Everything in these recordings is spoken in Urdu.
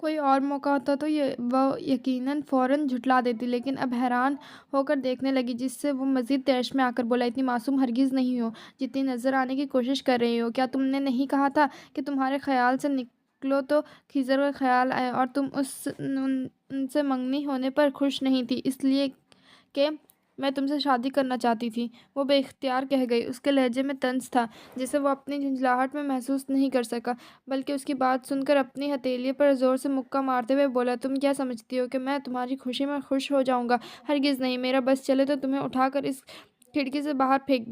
کوئی اور موقع ہوتا تو وہ یقیناً فوراً جھٹلا دیتی، لیکن اب حیران ہو کر دیکھنے لگی، جس سے وہ مزید تیش میں آ کر بولا، اتنی معصوم ہرگز نہیں ہو جتنی نظر آنے کی کوشش کر رہی ہو۔ کیا تم نے نہیں کہا تھا کہ تمہارے خیال سے نکلو تو خضر کا خیال آئے، اور تم ان سے منگنی ہونے پر خوش نہیں تھی، اس لیے کہ میں تم سے شادی کرنا چاہتی تھی؟ وہ بے اختیار کہہ گئی۔ اس کے لہجے میں طنز تھا جسے وہ اپنی جھنجھلاہٹ میں محسوس نہیں کر سکا، بلکہ اس کی بات سن کر اپنی ہتھیلی پر زور سے مکہ مارتے ہوئے بولا، تم کیا سمجھتی ہو کہ میں تمہاری خوشی میں خوش ہو جاؤں گا؟ ہرگز نہیں۔ میرا بس چلے تو تمہیں اٹھا کر اس کھڑکی سے باہر پھینک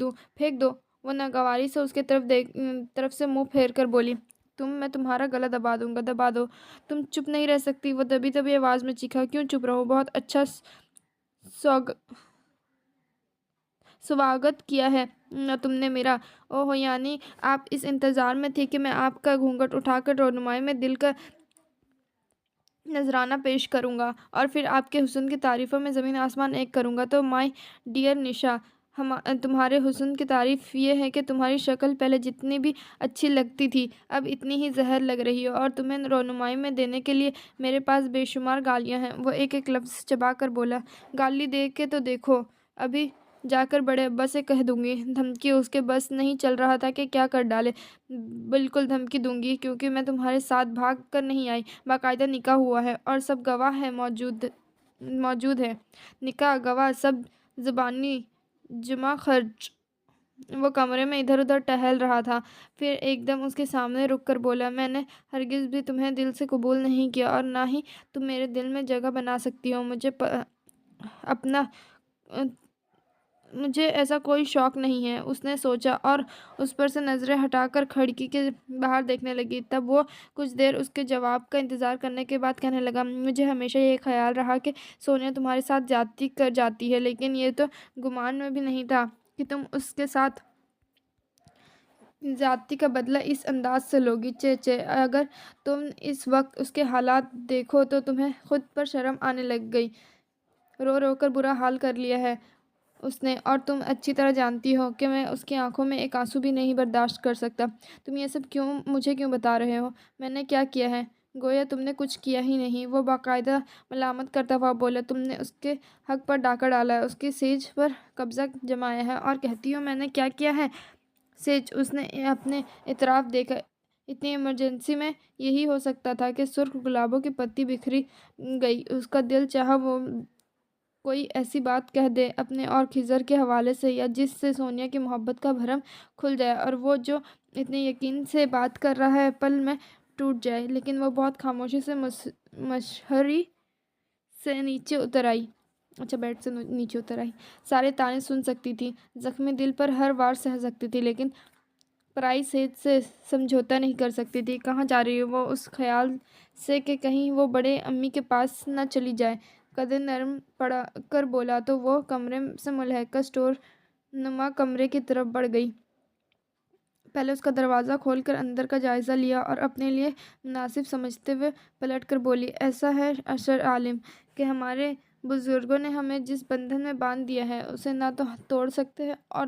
دو۔ وہ ناگواری سے اس کے طرف سے منہ پھیر کر بولی، میں تمہارا گلا دبا دوں گا۔ دبا دو۔ تم چپ نہیں رہ سکتی؟ وہ دبی دبی آواز میں چیخا۔ کیوں چپ رہوں؟ بہت اچھا سواگت کیا ہے تم نے میرا۔ اوہ، یعنی آپ اس انتظار میں تھی کہ میں آپ کا گھونگھٹ اٹھا کر رونمائی میں دل کا نذرانہ پیش کروں گا، اور پھر آپ کے حسن کی تعریفوں میں زمین آسمان ایک کروں گا۔ تو مائی ڈیئر نشا، تمہارے حسن کی تعریف یہ ہے کہ تمہاری شکل پہلے جتنی بھی اچھی لگتی تھی، اب اتنی ہی زہر لگ رہی ہو، اور تمہیں رونمائی میں دینے کے لیے میرے پاس بے شمار گالیاں ہیں۔ وہ ایک ایک لفظ چبا کر بولا۔ گالی دے کے تو دیکھو، ابھی جا کر بڑے ابا سے کہہ دوں گی۔ دھمکی اس کے بس نہیں چل رہا تھا کہ کیا کر ڈالے۔ بالکل دھمکی دوں گی، کیونکہ میں تمہارے ساتھ بھاگ کر نہیں آئی۔ باقاعدہ نکاح ہوا ہے اور سب گواہ ہے موجود ہے۔ نکاح گواہ سب زبانی جمع خرچ۔ وہ کمرے میں ادھر ادھر ٹہل رہا تھا، پھر ایک دم اس کے سامنے رک کر بولا، میں نے ہرگز بھی تمہیں دل سے قبول نہیں کیا، اور نہ ہی تم میرے دل میں جگہ بنا سکتی ہو۔ مجھے ایسا کوئی شوق نہیں ہے۔ اس نے سوچا اور اس پر سے نظریں ہٹا کر کھڑکی کے باہر دیکھنے لگی۔ تب وہ کچھ دیر اس کے جواب کا انتظار کرنے کے بعد کہنے لگا، مجھے ہمیشہ یہ خیال رہا کہ سونیا تمہارے ساتھ زیادتی کر جاتی ہے، لیکن یہ تو گمان میں بھی نہیں تھا کہ تم اس کے ساتھ زیادتی کا بدلہ اس انداز سے لوگی۔ اگر تم اس وقت اس کے حالات دیکھو تو تمہیں خود پر شرم آنے لگ گئی۔ رو رو کر برا حال کر لیا ہے اس نے، اور تم اچھی طرح جانتی ہو کہ میں اس کی آنکھوں میں ایک آنسو بھی نہیں برداشت کر سکتا۔ تم یہ سب مجھے کیوں بتا رہے ہو؟ میں نے کیا کیا ہے؟ گویا تم نے کچھ کیا ہی نہیں۔ وہ باقاعدہ ملامت کرتا ہوا بولا، تم نے اس کے حق پر ڈاکہ ڈالا ہے، اس کی سیج پر قبضہ جمایا ہے، اور کہتی ہو میں نے کیا کیا ہے؟ سیج، اس نے اپنے اطراف دیکھا۔ اتنی ایمرجنسی میں یہی ہو سکتا تھا کہ سرخ گلابوں کی پتی بکھری گئی۔ اس کا دل چاہا وہ کوئی ایسی بات کہہ دے اپنے اور خضر کے حوالے سے، یا جس سے سونیا کی محبت کا بھرم کھل جائے، اور وہ جو اتنے یقین سے بات کر رہا ہے پل میں ٹوٹ جائے۔ لیکن وہ بہت خاموشی سے مشہری سے نیچے اتر آئی۔ بیڈ سے نیچے اتر آئی۔ سارے تانے سن سکتی تھی، زخمی دل پر ہر وار سہ سکتی تھی، لیکن پرائی سیج سے سمجھوتا نہیں کر سکتی تھی۔ کہاں جا رہی ہے وہ؟ اس خیال سے کہ کہیں وہ بڑے امی کے پاس نہ چلی جائے، قدیں نرم پڑ کر بولا تو وہ کمرے سے ملحقہ اسٹور نما کمرے کی طرف بڑھ گئی۔ پہلے اس کا دروازہ کھول کر اندر کا جائزہ لیا، اور اپنے لیے مناسب سمجھتے ہوئے پلٹ کر بولی، ایسا ہے اشر عالم کہ ہمارے بزرگوں نے ہمیں جس بندھن میں باندھ دیا ہے اسے نہ تو توڑ سکتے ہیں، اور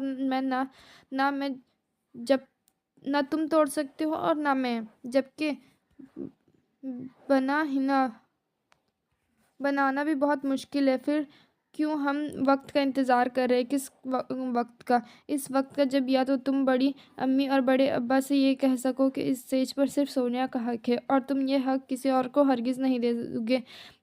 نہ تم توڑ سکتے ہو، اور نہ میں، جبکہ بنانا بھی بہت مشکل ہے۔ پھر کیوں ہم وقت کا انتظار کر رہے؟ کس وقت کا؟ اس وقت کا جب یا تو تم بڑی امی اور بڑے ابا سے یہ کہہ سکو کہ اس سیج پر صرف سونیا کا حق ہے، اور تم یہ حق کسی اور کو ہرگز نہیں دے گے،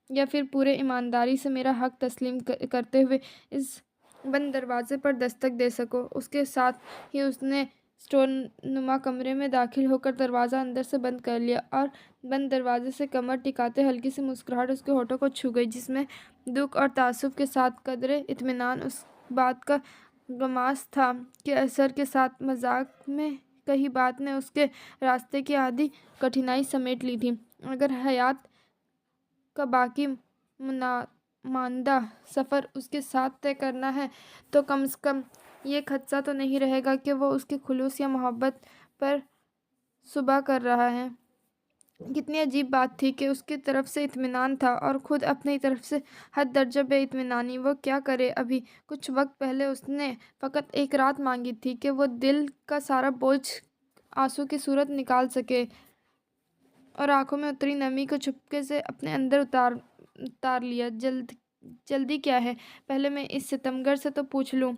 یا پھر پورے ایمانداری سے میرا حق تسلیم کرتے ہوئے اس بند دروازے پر دستک دے سکو۔ اس کے ساتھ ہی اس نے اسٹور نما کمرے میں داخل ہو کر دروازہ اندر سے بند کر لیا، اور بند دروازے سے کمر ٹکاتے ہلکی سی مسکراہٹ اس کے ہونٹوں کو چھو گئی، جس میں دکھ اور تعصب کے ساتھ قدرے اطمینان اس بات کا غماس تھا کہ اثر کے ساتھ مذاق میں کہی بات نے اس کے راستے کی آدھی کٹھنائی سمیٹ لی تھی۔ اگر حیات کا باقی ماندہ سفر اس کے ساتھ طے کرنا ہے تو کم از کم یہ خدشہ تو نہیں رہے گا کہ وہ اس کی خلوص یا محبت پر صبا کر رہا ہے۔ کتنی عجیب بات تھی کہ اس کی طرف سے اطمینان تھا، اور خود اپنی طرف سے حد درجہ بے اطمینانی۔ وہ کیا کرے؟ ابھی کچھ وقت پہلے اس نے فقط ایک رات مانگی تھی کہ وہ دل کا سارا بوجھ آنسو کی صورت نکال سکے، اور آنکھوں میں اتری نمی کو چپکے سے اپنے اندر اتار لیا۔ جلدی کیا ہے؟ پہلے میں اس ستمگر سے تو پوچھ لوں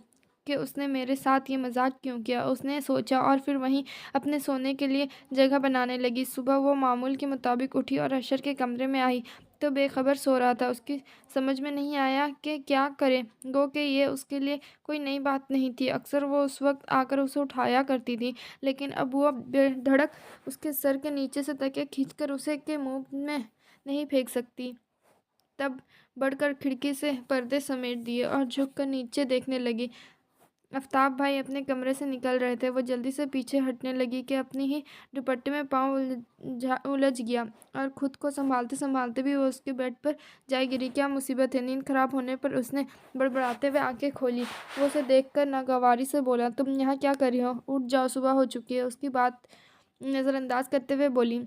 کہ اس نے میرے ساتھ یہ مذاق کیوں کیا۔ اس نے سوچا اور پھر وہیں اپنے سونے کے لیے جگہ بنانے لگی۔ صبح وہ معمول کے مطابق اٹھی اور اشر کے کمرے میں آئی تو بے خبر سو رہا تھا۔ اس کی سمجھ میں نہیں آیا کہ کیا کرے، گو کہ یہ اس کے لیے کوئی نئی بات نہیں تھی۔ اکثر وہ اس وقت آ کر اسے اٹھایا کرتی تھی، لیکن اب وہ بے دھڑک اس کے سر کے نیچے سے تکیہ کھینچ کر اسے کے منہ میں نہیں پھینک سکتی۔ تب بڑھ کر کھڑکی سے پردے سمیٹ دیے اور جھک کر نیچے دیکھنے لگی۔ آفتاب بھائی اپنے کمرے سے نکل رہے تھے۔ وہ جلدی سے پیچھے ہٹنے لگی کہ اپنی ہی دوپٹے میں پاؤں الجھ گیا اور خود کو سنبھالتے سنبھالتے بھی وہ اس کے بیڈ پر جا گری۔ کیا مصیبت ہے؟ نیند خراب ہونے پر اس نے بڑبڑاتے ہوئے آنکھیں کھولی۔ وہ اسے دیکھ کر ناگواری سے بولا، تم یہاں کیا کر رہی ہو؟ اٹھ جاؤ، صبح ہو چکی ہے۔ اس کی بات نظر انداز کرتے ہوئے بولی،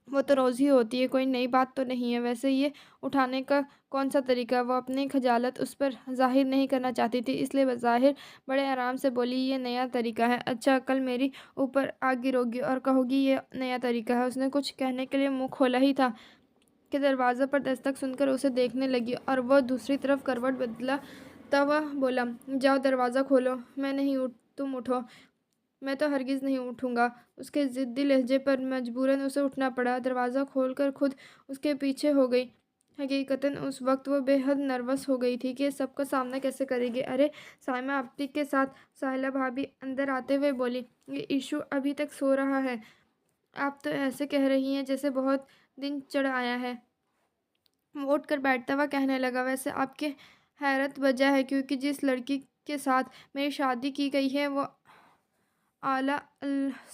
وہ تو روز ہی ہوتی ہے، کوئی نئی بات تو نہیں ہے۔ ویسے یہ اٹھانے کا کون سا طریقہ؟ وہ اپنی خجالت اس پر ظاہر نہیں کرنا چاہتی تھی، اس لیے بظاہر بڑے آرام سے بولی، یہ نیا طریقہ ہے؟ اچھا، کل میری اوپر آ گرو گی اور کہو گی یہ نیا طریقہ ہے۔ اس نے کچھ کہنے کے لیے منہ کھولا ہی تھا کہ دروازے پر دستک سن کر اسے دیکھنے لگی اور وہ دوسری طرف کروٹ بدلتا ہوا بولا، جاؤ دروازہ کھولو۔ میں نہیں تم اٹھو۔ میں تو ہرگز نہیں اٹھوں گا۔ اس کے ضدی لہجے پر مجبوراً اسے اٹھنا پڑا۔ دروازہ کھول کر خود اس کے پیچھے ہو گئی۔ حقیقتاً اس وقت وہ بے حد نروس ہو گئی تھی کہ سب کا سامنا کیسے کرے گی۔ ارے سائمہ آپی کے ساتھ ساحلہ بھابی اندر آتے ہوئے بولی، یہ ایشو ابھی تک سو رہا ہے؟ آپ تو ایسے کہہ رہی ہیں جیسے بہت دن چڑھ آیا ہے۔ وہ اٹھ کر بیٹھتا ہوا کہنے لگا، ویسے آپ کی حیرت بجا ہے، کیونکہ جس لڑکی کے ساتھ میری شادی کی گئی ہے وہ اعلیٰ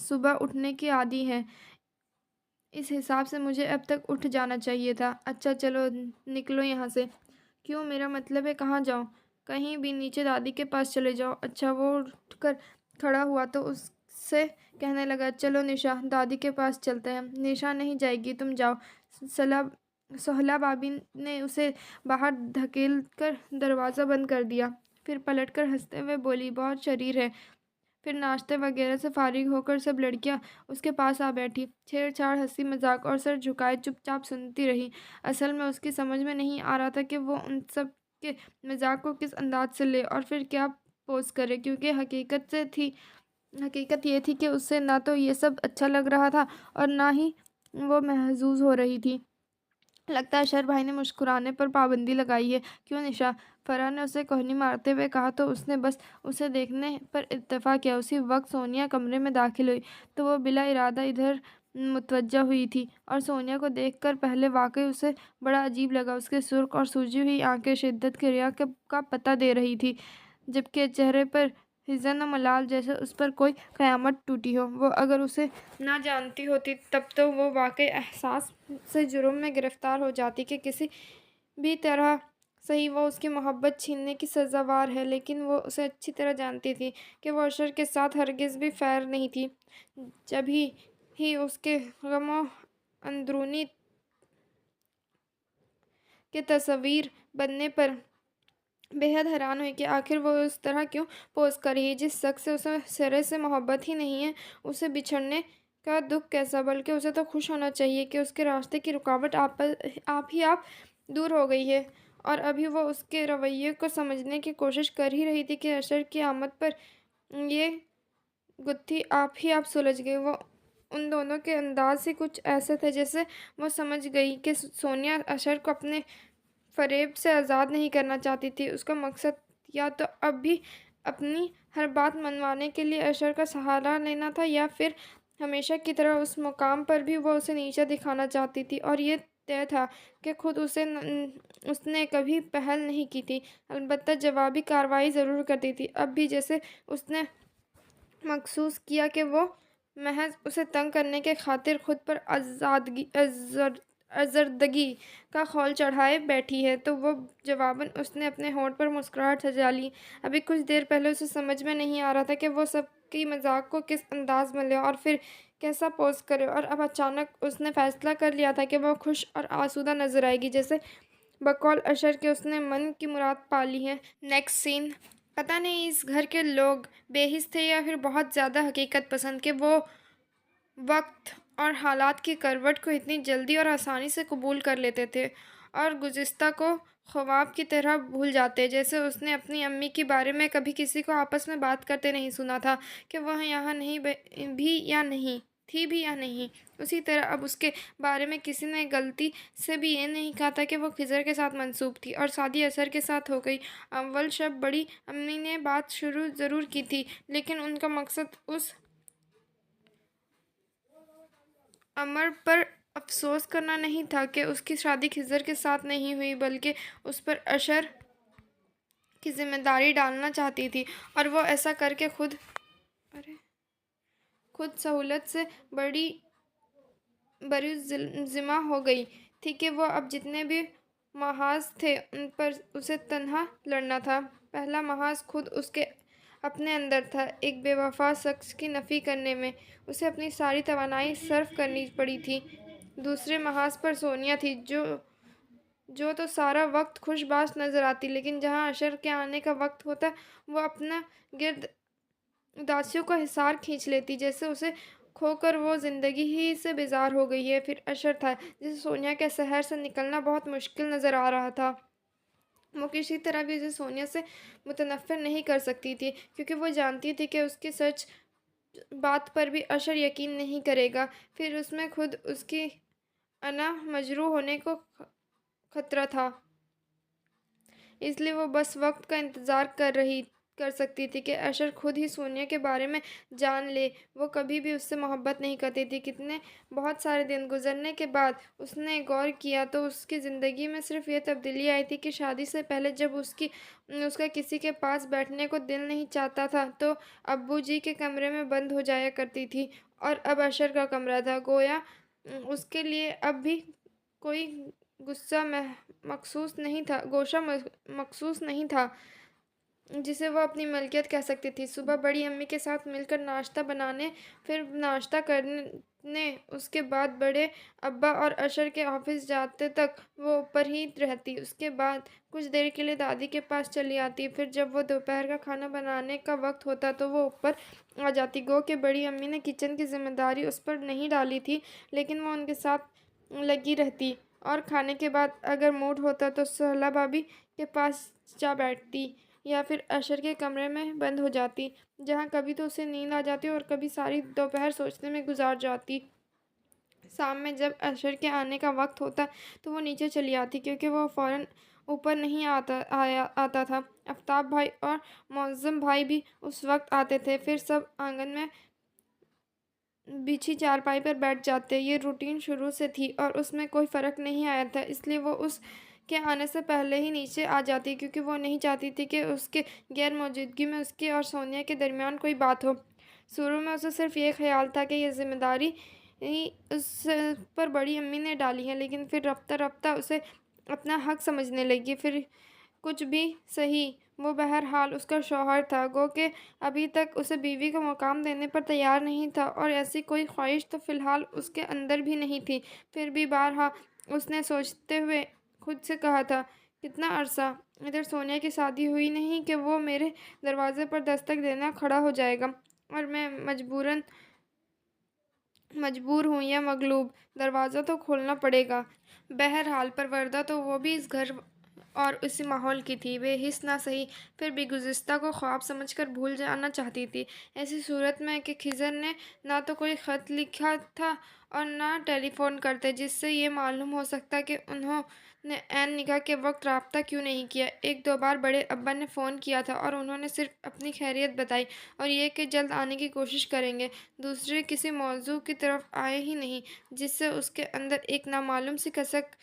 صبح اٹھنے کی عادی ہے۔ اس حساب سے مجھے اب تک اٹھ جانا چاہیے تھا۔ اچھا چلو نکلو یہاں سے۔ کیوں؟ میرا مطلب ہے کہاں جاؤں؟ کہیں بھی، نیچے دادی کے پاس چلے جاؤ۔ اچھا۔ وہ اٹھ کر کھڑا ہوا تو اس سے کہنے لگا، چلو نشا، دادی کے پاس چلتے ہیں۔ نشا نہیں جائے گی، تم جاؤ۔ سہیلا بھابی نے اسے باہر دھکیل کر دروازہ بند کر دیا، پھر پلٹ کر ہنستے ہوئے بولی، بہت شریر ہے۔ پھر ناشتے وغیرہ سے فارغ ہو کر سب لڑکیاں اس کے پاس آ بیٹھی۔ چھیڑ چھاڑ، ہنسی مذاق اور سر جھکائے چپ چاپ سنتی رہی۔ اصل میں اس کی سمجھ میں نہیں آ رہا تھا کہ وہ ان سب کے مذاق کو کس انداز سے لے اور پھر کیا پوز کرے، کیونکہ حقیقت یہ تھی کہ اسے نہ تو یہ سب اچھا لگ رہا تھا اور نہ ہی وہ محظوظ ہو رہی تھی۔ لگتا ہے اشر بھائی نے مسکرانے پر پابندی لگائی ہے۔ کیوں نشا؟ فرح نے اسے کوہنی مارتے ہوئے کہا تو اس نے بس اسے دیکھنے پر اتفاق کیا۔ اسی وقت سونیا کمرے میں داخل ہوئی تو وہ بلا ارادہ ادھر متوجہ ہوئی تھی اور سونیا کو دیکھ کر پہلے واقعی اسے بڑا عجیب لگا۔ اس کے سرخ اور سوجی ہوئی آنکھیں شدت کے ریا کا پتہ دے رہی تھی، جبکہ چہرے پر حزن و ملال جیسے اس پر کوئی قیامت ٹوٹی ہو۔ وہ اگر اسے نہ جانتی ہوتی تب تو وہ واقعی احساس سے جرم میں گرفتار ہو جاتی کہ کسی بھی طرح صحیح وہ اس کی محبت چھیننے کی سزاوار ہے، لیکن وہ اسے اچھی طرح جانتی تھی کہ وہ اشر کے ساتھ ہرگز بھی فیر نہیں تھی۔ جب ہی اس کے غم و اندرونی کے تصویر بننے پر بے حد حیران ہوئی کہ آخر وہ اس طرح کیوں پوز کر رہی ہے۔ جس شخص سے اسے سرے سے محبت ہی نہیں ہے، اسے بچھڑنے کا دکھ کیسا؟ بلکہ اسے تو خوش ہونا چاہیے کہ اس کے راستے کی رکاوٹ آپ دور ہو گئی ہے۔ اور ابھی وہ اس کے رویے کو سمجھنے کی کوشش کر ہی رہی تھی کہ اشر کی آمد پر یہ گتھی آپ سلجھ گئی۔ وہ ان دونوں کے انداز ہی کچھ ایسے تھے جیسے وہ سمجھ گئی کہ سونیا اشر کو اپنے فریب سے آزاد نہیں کرنا چاہتی تھی۔ اس کا مقصد یا تو اب بھی اپنی ہر بات منوانے کے لیے اشر کا سہارا لینا تھا، یا پھر ہمیشہ کی طرح اس مقام پر بھی وہ اسے نیچا دکھانا چاہتی تھی۔ اور یہ طے تھا کہ خود اس نے کبھی پہل نہیں کی تھی، البتہ جوابی کارروائی ضرور کرتی تھی۔ اب بھی جیسے اس نے محسوس کیا کہ وہ محض اسے تنگ کرنے کے خاطر خود پر آزردگی کا خول چڑھائے بیٹھی ہے، تو وہ جواباً اس نے اپنے ہونٹ پر مسکراہٹ سجا لی۔ ابھی کچھ دیر پہلے اسے سمجھ میں نہیں آ رہا تھا کہ وہ سب کی مذاق کو کس انداز میں لے اور پھر کیسا پوز کرے، اور اب اچانک اس نے فیصلہ کر لیا تھا کہ وہ خوش اور آسودہ نظر آئے گی، جیسے بقول اشر کے اس نے من کی مراد پا لی ہے۔ نیکسٹ سین۔ پتہ نہیں اس گھر کے لوگ بے حس تھے یا پھر بہت زیادہ حقیقت پسند کہ وہ وقت اور حالات کی کروٹ کو اتنی جلدی اور آسانی سے قبول کر لیتے تھے اور گزشتہ کو خواب کی طرح بھول جاتے، جیسے اس نے اپنی امی کے بارے میں کبھی کسی کو آپس میں بات کرتے نہیں سنا تھا کہ وہ یہاں نہیں بھی یا نہیں تھی بھی یا نہیں۔ اسی طرح اب اس کے بارے میں کسی نے غلطی سے بھی یہ نہیں کہا تھا کہ وہ خضر کے ساتھ منسوب تھی، اور شادی اثر کے ساتھ ہو گئی۔ اول شب بڑی امی نے بات شروع ضرور کی تھی، لیکن ان کا مقصد اس امر پر افسوس کرنا نہیں تھا کہ اس کی شادی خضر کے ساتھ نہیں ہوئی، بلکہ اس پر اشر کی ذمہ داری ڈالنا چاہتی تھی، اور وہ ایسا کر کے خود سہولت سے بری ذمہ ہو گئی تھی کہ وہ اب جتنے بھی محاذ تھے ان پر اسے تنہا لڑنا تھا۔ پہلا محاذ خود اس کے اپنے اندر تھا، ایک بے وفا شخص کی نفی کرنے میں اسے اپنی ساری توانائی صرف کرنی پڑی تھی۔ دوسرے محاذ پر سونیا تھی، جو تو سارا وقت خوش باش نظر آتی، لیکن جہاں اشر کے آنے کا وقت ہوتا وہ اپنا گرد اداسیوں کا حصار کھینچ لیتی، جیسے اسے کھو کر وہ زندگی ہی سے بیزار ہو گئی ہے۔ پھر اشر تھا، جسے سونیا کے شہر سے نکلنا بہت مشکل نظر آ رہا تھا۔ وہ کسی طرح بھی اسے سونیا سے متنفر نہیں کر سکتی تھی، کیونکہ وہ جانتی تھی کہ اس کی سچ بات پر بھی اشر یقین نہیں کرے گا۔ پھر اس میں خود اس کی انا مجروح ہونے کو خطرہ تھا، اس لیے وہ بس وقت کا انتظار کر سکتی تھی کہ اشر خود ہی سونیا کے بارے میں جان لے۔ وہ کبھی بھی اس سے محبت نہیں کرتی تھی۔ بہت سارے دن گزرنے کے بعد اس نے غور کیا تو اس کی زندگی میں صرف یہ تبدیلی آئی تھی کہ شادی سے پہلے جب اس کا کسی کے پاس بیٹھنے کو دل نہیں چاہتا تھا تو ابو جی کے کمرے میں بند ہو جایا کرتی تھی، اور اب اشر کا کمرہ تھا۔ گویا اس کے لیے اب بھی کوئی گوشہ مخصوص نہیں تھا جسے وہ اپنی ملکیت کہہ سکتی تھی۔ صبح بڑی امی کے ساتھ مل کر ناشتہ بنانے، پھر ناشتہ کرنے، اس کے بعد بڑے ابا اور اشر کے آفس جاتے تک وہ اوپر ہی رہتی۔ اس کے بعد کچھ دیر کے لیے دادی کے پاس چلی آتی، پھر جب وہ دوپہر کا کھانا بنانے کا وقت ہوتا تو وہ اوپر آ جاتی۔ گو کہ بڑی امی نے کچن کی ذمہ داری اس پر نہیں ڈالی تھی، لیکن وہ ان کے ساتھ لگی رہتی، اور کھانے کے بعد اگر موڈ ہوتا تو سہلا بھابی کے پاس جا بیٹھتی، یا پھر اشر کے کمرے میں بند ہو جاتی، جہاں کبھی تو اسے نیند آ جاتی اور کبھی ساری دوپہر سوچنے میں گزار جاتی۔ شام میں جب اشر کے آنے کا وقت ہوتا تو وہ نیچے چلی آتی، کیونکہ وہ فوراً اوپر نہیں آتا تھا۔ آفتاب بھائی اور معظم بھائی بھی اس وقت آتے تھے، پھر سب آنگن میں بچھی چارپائی پر بیٹھ جاتے۔ یہ روٹین شروع سے تھی اور اس میں کوئی فرق نہیں آیا تھا، اس لیے وہ اس کے آنے سے پہلے ہی نیچے آ جاتی، کیونکہ وہ نہیں چاہتی تھی کہ اس کے غیر موجودگی میں اس کی اور سونیا کے درمیان کوئی بات ہو۔ شروع میں اسے صرف یہ خیال تھا کہ یہ ذمہ داری اس پر بڑی امی نے ڈالی ہے، لیکن پھر رفتہ رفتہ اسے اپنا حق سمجھنے لگی۔ پھر کچھ بھی سہی، وہ بہرحال اس کا شوہر تھا، گو کہ ابھی تک اسے بیوی کا مقام دینے پر تیار نہیں تھا، اور ایسی کوئی خواہش تو فی الحال اس کے اندر بھی نہیں تھی۔ پھر بھی بارہا اس نے سوچتے ہوئے خود سے کہا تھا، کتنا عرصہ ادھر سونیا کی شادی ہوئی نہیں کہ وہ میرے دروازے پر دستک دینا کھڑا ہو جائے گا، اور میں مجبور ہوں یا مغلوب، دروازہ تو کھولنا پڑے گا۔ بہرحال پروردہ تو وہ بھی اس گھر اور اسی ماحول کی تھی، بے حس نہ سہی، پھر بھی گزشتہ کو خواب سمجھ کر بھول جانا چاہتی تھی۔ ایسی صورت میں کہ خضر نے نہ تو کوئی خط لکھا تھا اور نہ ٹیلی فون کرتے، جس سے یہ معلوم ہو سکتا کہ انہوں نے عین نکاح کے وقت رابطہ کیوں نہیں کیا۔ ایک دو بار بڑے ابا نے فون کیا تھا اور انہوں نے صرف اپنی خیریت بتائی اور یہ کہ جلد آنے کی کوشش کریں گے، دوسرے کسی موضوع کی طرف آئے ہی نہیں، جس سے اس کے اندر ایک نامعلوم سی کسک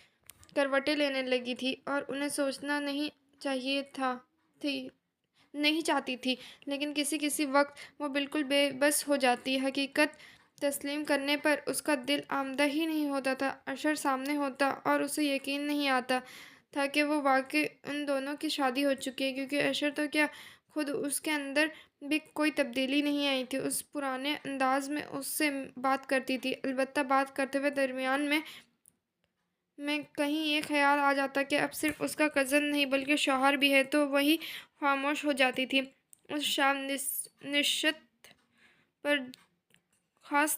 کروٹیں لینے لگی تھی، اور انہیں سوچنا نہیں چاہتی تھی، لیکن کسی وقت وہ بالکل بے بس ہو جاتی۔ حقیقت تسلیم کرنے پر اس کا دل آمادہ ہی نہیں ہوتا تھا۔ اشر سامنے ہوتا اور اسے یقین نہیں آتا تھا کہ وہ واقعی ان دونوں کی شادی ہو چکی ہے، کیونکہ اشر تو کیا، خود اس کے اندر بھی کوئی تبدیلی نہیں آئی تھی۔ اس پرانے انداز میں اس سے بات کرتی تھی، البتہ بات کرتے ہوئے درمیان میں کہیں یہ خیال آ جاتا کہ اب صرف اس کا کزن نہیں بلکہ شوہر بھی ہے، تو وہی خاموش ہو جاتی تھی۔ اس شام نشست پر خاص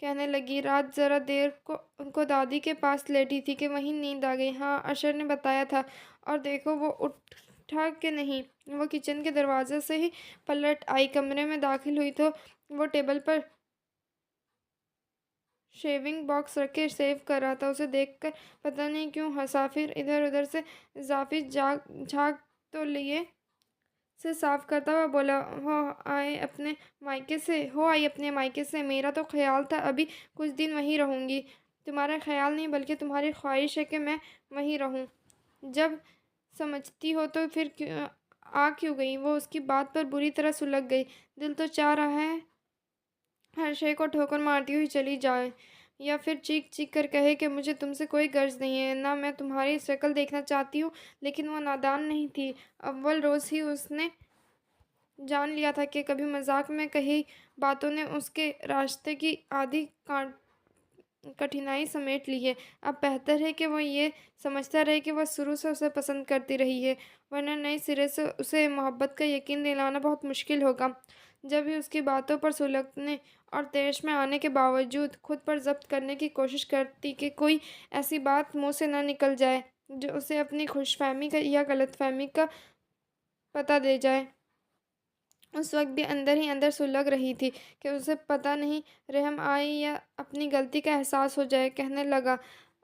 کہنے لگی، رات ذرا دیر کو دادی کے پاس لیٹی تھی کہ وہیں نیند آ گئی۔ ہاں، اشر نے بتایا تھا۔ اور دیکھو وہ اٹھا کہ نہیں۔ وہ کچن کے دروازے سے ہی پلٹ آئی، کمرے میں داخل ہوئی تو وہ ٹیبل پر شیونگ باکس رکھ کے سیو کر رہا تھا۔ اسے دیکھ کر پتہ نہیں کیوں ہنسا، پھر ادھر ادھر سے اضافی جھانک تو لیے سے صاف کرتا ہوا بولا، ہو آئی اپنے مائکے سے؟ میرا تو خیال تھا ابھی کچھ دن وہیں رہوں گی۔ تمہارا خیال نہیں بلکہ تمہاری خواہش ہے کہ میں وہیں رہوں۔ جب سمجھتی ہو تو پھر آ کیوں گئی؟ وہ اس کی بات پر بری طرح سلگ گئی۔ دل تو چاہ رہا ہے ہر شے کو ٹھوکر مارتی ہوئی چلی جائے، یا پھر چیخ چیخ کر کہے کہ مجھے تم سے کوئی غرض نہیں ہے، نہ میں تمہاری شکل دیکھنا چاہتی ہوں۔ لیکن وہ نادان نہیں تھی۔ اول روز ہی اس نے جان لیا تھا کہ کبھی مذاق میں کہی باتوں نے اس کے راستے کی آدھی کٹھنائی سمیٹ لی ہے۔ اب بہتر ہے کہ وہ یہ سمجھتا رہے کہ وہ شروع سے اسے پسند کرتی رہی ہے، ورنہ نئے سرے سے اسے محبت کا یقین دلانا بہت مشکل ہوگا۔ جب ہی اس کی باتوں پر سلگنے اور طیش میں آنے کے باوجود خود پر ضبط کرنے کی کوشش کرتی کہ کوئی ایسی بات منہ سے نہ نکل جائے جو اسے اپنی خوش فہمی کا یا غلط فہمی کا پتہ دے جائے۔ اس وقت بھی اندر ہی اندر سلگ رہی تھی کہ اسے پتہ نہیں رحم آئے یا اپنی غلطی کا احساس ہو جائے۔ کہنے لگا،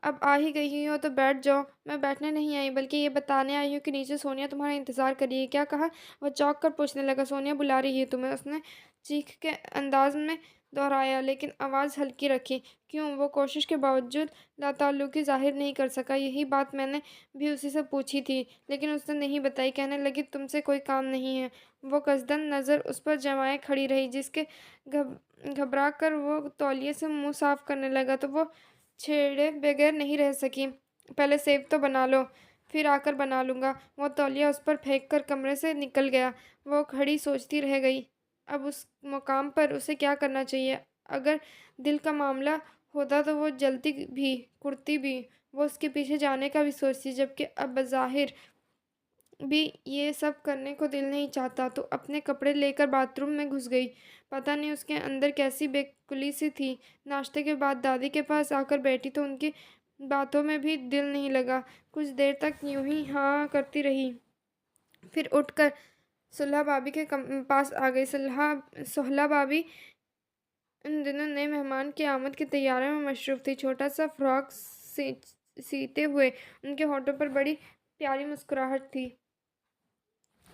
اب آ ہی گئی ہو تو بیٹھ جاؤ۔ میں بیٹھنے نہیں آئی بلکہ یہ بتانے آئی ہوں کہ نیچے سونیا تمہارا انتظار کر رہی ہے۔ کیا کہا؟ وہ چونک کر پوچھنے لگا، سونیا بلا رہی ہے تمہیں، اس نے چیخ کے انداز میں دہرایا، لیکن آواز ہلکی رکھی۔ کیوں؟ وہ کوشش کے باوجود لاتعلقی ظاہر نہیں کر سکا۔ یہی بات میں نے بھی اسی سے پوچھی تھی لیکن اس نے نہیں بتائی۔ کہنے لگی، تم سے کوئی کام نہیں ہے۔ وہ قصداً نظر اس پر جمائے کھڑی رہی، جس کے گھبرا کر وہ تولیے سے منہ صاف کرنے لگا تو وہ چھیڑے بغیر نہیں رہ سکی۔ پہلے سیب تو بنا لو، پھر آ کر بنا لوں گا۔ وہ تولیہ اس پر پھینک کر کمرے سے نکل گیا۔ وہ کھڑی سوچتی رہ گئی، اب اس مقام پر اسے کیا کرنا چاہیے۔ اگر دل کا معاملہ ہوتا تو وہ جلتی بھی، کرتی بھی، وہ اس کے پیچھے جانے کا بھی سوچتی، جبکہ اب بظاہر بھی یہ سب کرنے کو دل نہیں چاہتا، تو اپنے کپڑے لے کر باتھ روم میں گھس گئی۔ پتہ نہیں اس کے اندر کیسی بے کلی سی تھی۔ ناشتے کے بعد دادی کے پاس آ کر بیٹھی تو ان کی باتوں میں بھی دل نہیں لگا۔ کچھ دیر تک یوں ہی ہاں کرتی رہی، پھر اٹھ کر سہیلا بھابی کے پاس آ گئی۔ سہیلا بھابی ان دنوں نئے مہمان کی آمد کی تیاریوں میں مصروف تھی۔ چھوٹا سا فراک سیتے ہوئے ان کے ہونٹوں پر بڑی پیاری مسکراہٹ تھی۔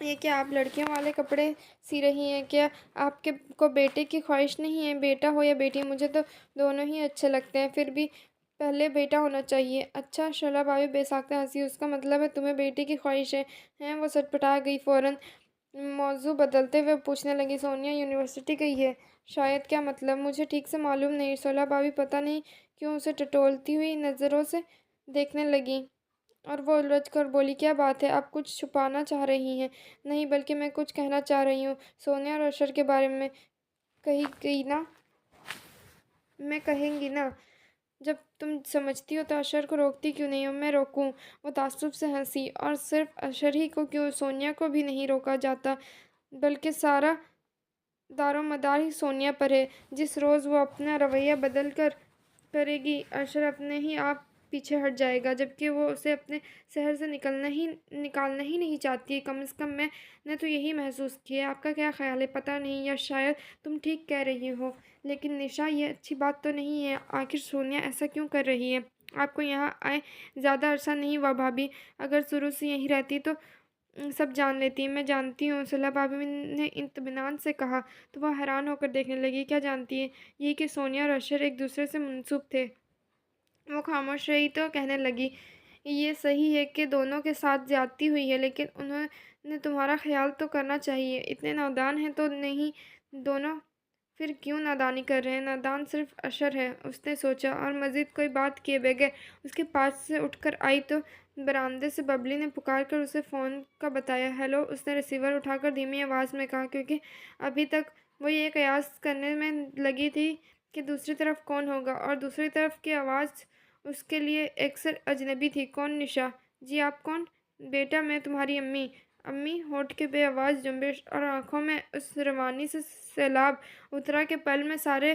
یہ کیا آپ لڑکیوں والے کپڑے سی رہی ہیں؟ کیا آپ کو بیٹے کی خواہش نہیں ہے؟ بیٹا ہو یا بیٹی، مجھے تو دونوں ہی اچھے لگتے ہیں، پھر بھی پہلے بیٹا ہونا چاہیے۔ اچھا، سہیلا بھابی بے ساختہ ہنسی۔ اس کا مطلب ہے تمہیں بیٹے کی خواہش ہے؟ وہ سٹپٹا گئی۔ فوراً موضوع بدلتے ہوئے پوچھنے لگی، سونیا یونیورسٹی گئی ہے؟ شاید۔ کیا مطلب؟ مجھے ٹھیک سے معلوم نہیں۔ سہیلا بھابی پتہ نہیں کیوں اسے ٹٹولتی ہوئی نظروں سے دیکھنے لگی اور وہ الجھ کر بولی، کیا بات ہے؟ آپ کچھ چھپانا چاہ رہی ہیں؟ نہیں، بلکہ میں کچھ کہنا چاہ رہی ہوں۔ سونیا اور اشر کے بارے میں کہیں گی نا؟ جب تم سمجھتی ہو تو اشر کو روکتی کیوں نہیں ہو؟ میں روکوں؟ وہ تعصب سے ہنسی، اور صرف اشر ہی کو کیوں، سونیا کو بھی نہیں روکا جاتا، بلکہ سارا دارومدار ہی سونیا پر ہے۔ جس روز وہ اپنا رویہ بدل کر کرے گی، اشر اپنے ہی آپ پیچھے ہٹ جائے گا، جبکہ وہ اسے اپنے شہر سے نکالنا ہی نہیں چاہتی۔ کم از کم میں نے تو یہی محسوس کیا ہے۔ آپ کا کیا خیال ہے؟ پتہ نہیں، یا شاید تم ٹھیک کہہ رہی ہو، لیکن نشا یہ اچھی بات تو نہیں ہے۔ آخر سونیا ایسا کیوں کر رہی ہے؟ آپ کو یہاں آئے زیادہ عرصہ نہیں ہوا بھابی، اگر شروع سے یہیں رہتی تو سب جان لیتی۔ میں جانتی ہوں، سہیلا بھابی نے اطمینان سے کہا تو وہ حیران ہو کر دیکھنے لگی۔ کیا جانتی ہے؟ یہی کہ سونیا اور اشر ایک دوسرے سے منسوب تھے۔ وہ خاموش رہی تو کہنے لگی، یہ صحیح ہے کہ دونوں کے ساتھ زیادتی ہوئی ہے، لیکن انہوں نے تمہارا خیال تو کرنا چاہیے۔ اتنے نادان ہیں تو نہیں دونوں؟ پھر کیوں نادانی کر رہے ہیں؟ نادان صرف اشر ہے، اس نے سوچا، اور مزید کوئی بات کیے بغیر اس کے پاس سے اٹھ کر آئی تو برآمدے سے ببلی نے پکار کر اسے فون کا بتایا۔ ہیلو، اس نے ریسیور اٹھا کر دھیمی آواز میں کہا، کیونکہ ابھی تک وہ یہ قیاس کرنے میں لگی تھی کہ دوسری طرف کون ہوگا، اور دوسری طرف کی آواز اس کے لیے ایکسر اجنبی تھی۔ کون؟ نشا۔ جی، آپ کون؟ بیٹا، میں تمہاری امی۔ امی؟ ہونٹ کے بے آواز جنبش اور آنکھوں میں اس روانی سے سیلاب اترا کہ پل میں سارے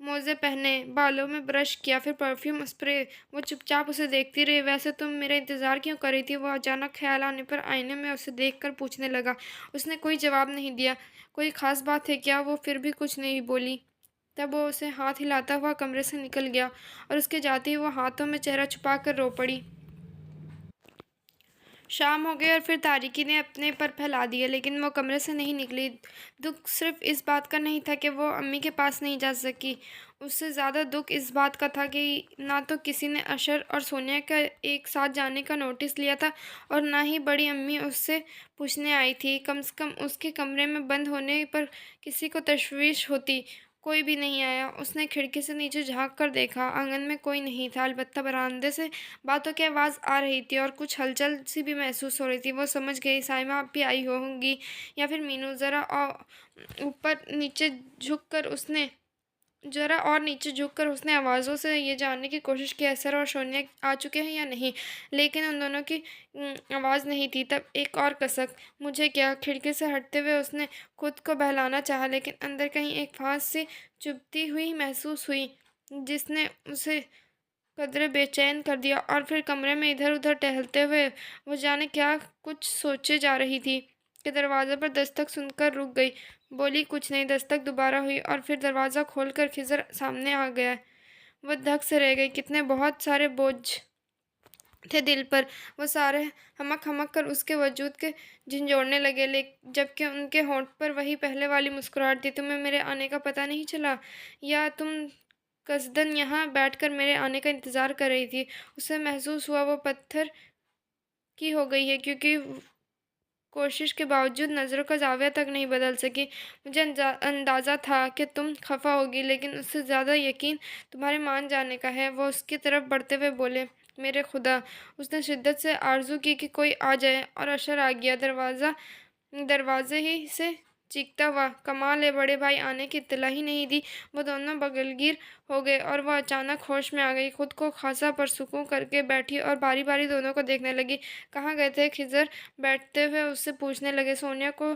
موزے پہنے، بالوں میں برش کیا، پھر پرفیوم اسپرے۔ وہ چپ چاپ اسے دیکھتی رہی۔ ویسے تم میرا انتظار کیوں کر رہی تھی؟ وہ اچانک خیال آنے پر آئینے میں اسے دیکھ کر پوچھنے لگا۔ اس نے کوئی جواب نہیں دیا۔ کوئی خاص بات ہے کیا؟ وہ پھر بھی کچھ نہیں بولی۔ تب وہ اسے ہاتھ ہلاتا ہوا کمرے سے نکل گیا اور اس کے جاتے ہی وہ ہاتھوں میں چہرہ چھپا کر رو پڑی۔ شام ہو گئی اور پھر تاریکی نے اپنے پر پھیلا دیا، لیکن وہ کمرے سے نہیں نکلی۔ دکھ صرف اس بات کا نہیں تھا کہ وہ امی کے پاس نہیں جا سکی، اس سے زیادہ دکھ اس بات کا تھا کہ نہ تو کسی نے اشر اور سونیا کا ایک ساتھ جانے کا نوٹس لیا تھا اور نہ ہی بڑی امی اس سے پوچھنے آئی تھی۔ کم سے کم اس کے کمرے میں بند ہونے پر کسی کو تشویش ہوتی۔ کوئی بھی نہیں آیا۔ اس نے کھڑکی سے نیچے جھانک کر دیکھا۔ آنگن میں کوئی نہیں تھا، البتہ برآمدے سے باتوں کی آواز آ رہی تھی اور کچھ ہلچل سی بھی محسوس ہو رہی تھی۔ وہ سمجھ گئی سائمہ اب بھی آئی ہوں گی یا پھر مینو۔ ذرا اور نیچے جھک کر اس نے آوازوں سے یہ جاننے کی کوشش کی اسر اور سونیا آ چکے ہیں یا نہیں، لیکن ان دونوں کی آواز نہیں تھی۔ تب ایک اور کسک، مجھے کیا؟ کھڑکی سے ہٹتے ہوئے اس نے خود کو بہلانا چاہا، لیکن اندر کہیں ایک پھانس سی چبھتی ہوئی محسوس ہوئی جس نے اسے قدرے بے چین کر دیا۔ اور پھر کمرے میں ادھر ادھر ٹہلتے ہوئے وہ جانے کیا کچھ سوچے جا رہی تھی کہ دروازے پر دستک سن کر رک گئی۔ بولی کچھ نہیں۔ دستک دوبارہ ہوئی اور پھر دروازہ کھول کر خضر سامنے آ گیا۔ وہ دھک سے رہ گئی۔ کتنے بہت سارے بوجھ تھے دل پر، وہ سارے ہمک ہمک کر اس کے وجود کے جھنجھوڑنے لگے، جبکہ ان کے ہونٹ پر وہی پہلے والی مسکراہٹ تھی۔ تمہیں میرے آنے کا پتہ نہیں چلا؟ یا تم قصدن یہاں بیٹھ کر میرے آنے کا انتظار کر رہی تھی؟ اسے محسوس ہوا وہ پتھر کی ہو گئی ہے، کیونکہ کوشش کے باوجود نظروں کا زاویہ تک نہیں بدل سکی۔ مجھے اندازہ تھا کہ تم خفا ہوگی، لیکن اس سے زیادہ یقین تمہارے مان جانے کا ہے۔ وہ اس کی طرف بڑھتے ہوئے بولے، میرے خدا! اس نے شدت سے آرزو کی کہ کوئی آ جائے، اور اشر آ گیا دروازے ہی سے چیختا ہوا۔ کمال ہے، بڑے بھائی آنے کی اطلاع ہی نہیں دی۔ وہ دونوں بغلگیر ہو گئے اور وہ اچانک ہوش میں آ گئی۔ خود کو خاصا پرسکون کر کے بیٹھی اور باری باری دونوں کو دیکھنے لگی۔ کہاں گئے تھے؟ خضر بیٹھتے ہوئے اس سے پوچھنے لگے۔ سونیا کو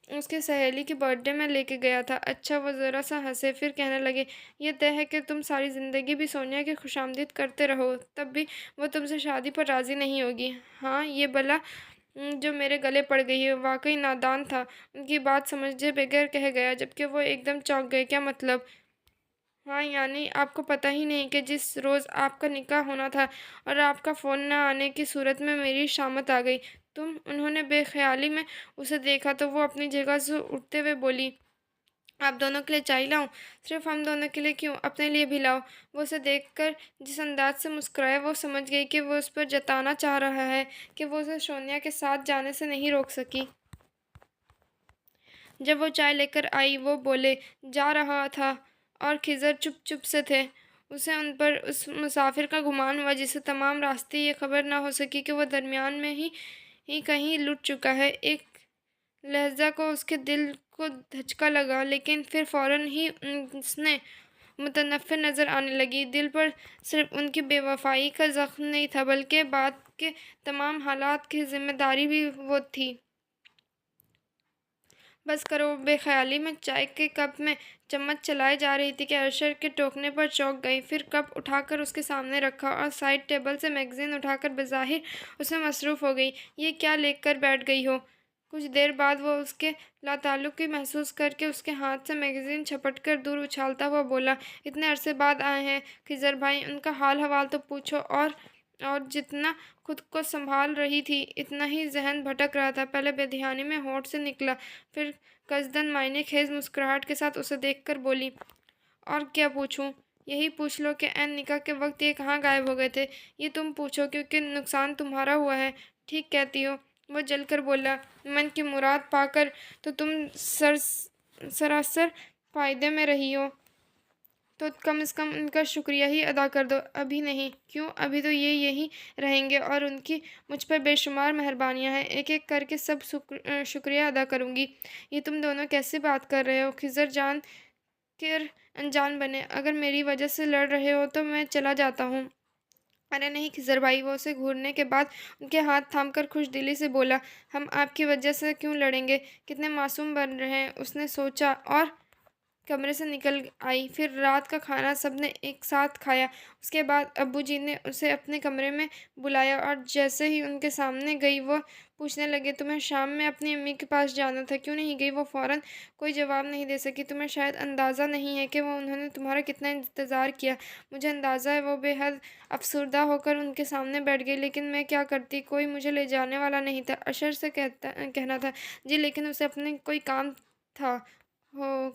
اس کی سہیلی کی برتھ ڈے میں لے کے گیا تھا۔ اچھا۔ وہ ذرا سا ہنسے، پھر کہنے لگے، یہ طے ہے کہ تم ساری زندگی بھی سونیا کی خوشامدید کرتے رہو، تب بھی وہ تم سے شادی پر راضی نہیں ہوگی؟ ہاں، یہ بلا جو میرے گلے پڑ گئی ہے واقعی نادان تھا۔ ان کی بات سمجھے بغیر کہہ گیا، جبکہ وہ ایک دم چونک گئے۔ کیا مطلب؟ ہاں یعنی آپ کو پتہ ہی نہیں کہ جس روز آپ کا نکاح ہونا تھا اور آپ کا فون نہ آنے کی صورت میں میری شامت آ گئی۔ انہوں نے بے خیالی میں اسے دیکھا تو وہ اپنی جگہ سے اٹھتے ہوئے بولی، آپ دونوں کے لیے چائے لاؤں؟ صرف ہم دونوں کے لیے کیوں، اپنے لیے بھی لاؤ۔ وہ اسے دیکھ کر جس انداز سے مسکرایا، وہ سمجھ گئی کہ وہ اس پر جتانا چاہ رہا ہے کہ وہ اسے سونیا کے ساتھ جانے سے نہیں روک سکی۔ جب وہ چائے لے کر آئی، وہ بولے، جا رہا تھا، اور خضر چپ چپ سے تھے۔ اسے ان پر اس مسافر کا گمان ہوا جسے تمام راستے یہ خبر نہ ہو سکی کہ وہ درمیان میں ہی کہیں لٹ چکا ہے۔ ایک لہجہ کو اس کے دل کو دھچکا لگا، لیکن پھر فوراً ہی اس نے متنفر نظر آنے لگی۔ دل پر صرف ان کی بے وفائی کا زخم نہیں تھا، بلکہ بعد کے تمام حالات کی ذمہ داری بھی وہ تھی۔ بس کرو۔ وہ بے خیالی میں چائے کے کپ میں چمچ چلائے جا رہی تھی کہ اشر کے ٹوکنے پر چونک گئی، پھر کپ اٹھا کر اس کے سامنے رکھا اور سائیڈ ٹیبل سے میگزین اٹھا کر بظاہر اس میں مصروف ہو گئی۔ یہ کیا لے کر بیٹھ گئی ہو؟ کچھ دیر بعد وہ اس کے لاتعلقی محسوس کر کے اس کے ہاتھ سے میگزین جھپٹ کر دور اچھالتا ہوا بولا، اتنے عرصے بعد آئے ہیں خضر بھائی، ان کا حال حوال تو پوچھو۔ اور جتنا خود کو سنبھال رہی تھی اتنا ہی ذہن بھٹک رہا تھا۔ پہلے بے دھیانی میں ہونٹ سے نکلا، پھر قصدن معنی خیز مسکراہٹ کے ساتھ اسے دیکھ کر بولی، اور کیا پوچھوں؟ یہی پوچھ لو کہ عین نکاح کے وقت یہ کہاں غائب ہو گئے تھے۔ یہ تم پوچھو، کیونکہ نقصان تمہارا ہوا ہے۔ ٹھیک کہتی ہو، وہ جل کر بولا، من کی مراد پا کر تو تم سراسر فائدے میں رہی ہو، تو کم از کم ان کا شکریہ ہی ادا کر دو۔ ابھی نہیں۔ کیوں؟ ابھی تو یہ یہیں رہیں گے اور ان کی مجھ پر بے شمار مہربانیاں ہیں، ایک ایک کر کے سب شکریہ ادا کروں گی۔ یہ تم دونوں کیسی بات کر رہے ہو؟ خضر جان کر انجان بنے، اگر میری وجہ سے لڑ رہے ہو تو میں چلا جاتا ہوں۔ ارے نہیں خضر بھائی، وہ اسے گھورنے کے بعد ان کے ہاتھ تھام کر خوش دلی سے بولا، ہم آپ کی وجہ سے کیوں لڑیں گے؟ کتنے معصوم بن رہے ہیں۔ اس نے سوچا، اور کمرے سے نکل آئی۔ پھر رات کا کھانا سب نے ایک ساتھ کھایا۔ اس کے بعد ابو جی نے اسے اپنے کمرے میں بلایا اور جیسے ہی ان کے سامنے گئی وہ پوچھنے لگے، تمہیں شام میں اپنی امی کے پاس جانا تھا، کیوں نہیں گئی؟ وہ فوراً کوئی جواب نہیں دے سکی۔ تمہیں شاید اندازہ نہیں ہے کہ انہوں نے تمہارا کتنا انتظار کیا۔ مجھے اندازہ ہے۔ وہ بے حد افسردہ ہو کر ان کے سامنے بیٹھ گئی۔ لیکن میں کیا کرتی؟ کوئی مجھے لے جانے والا نہیں تھا۔ اشر سے کہنا تھا جی، لیکن اسے اپنے کوئی کام تھا۔ ہو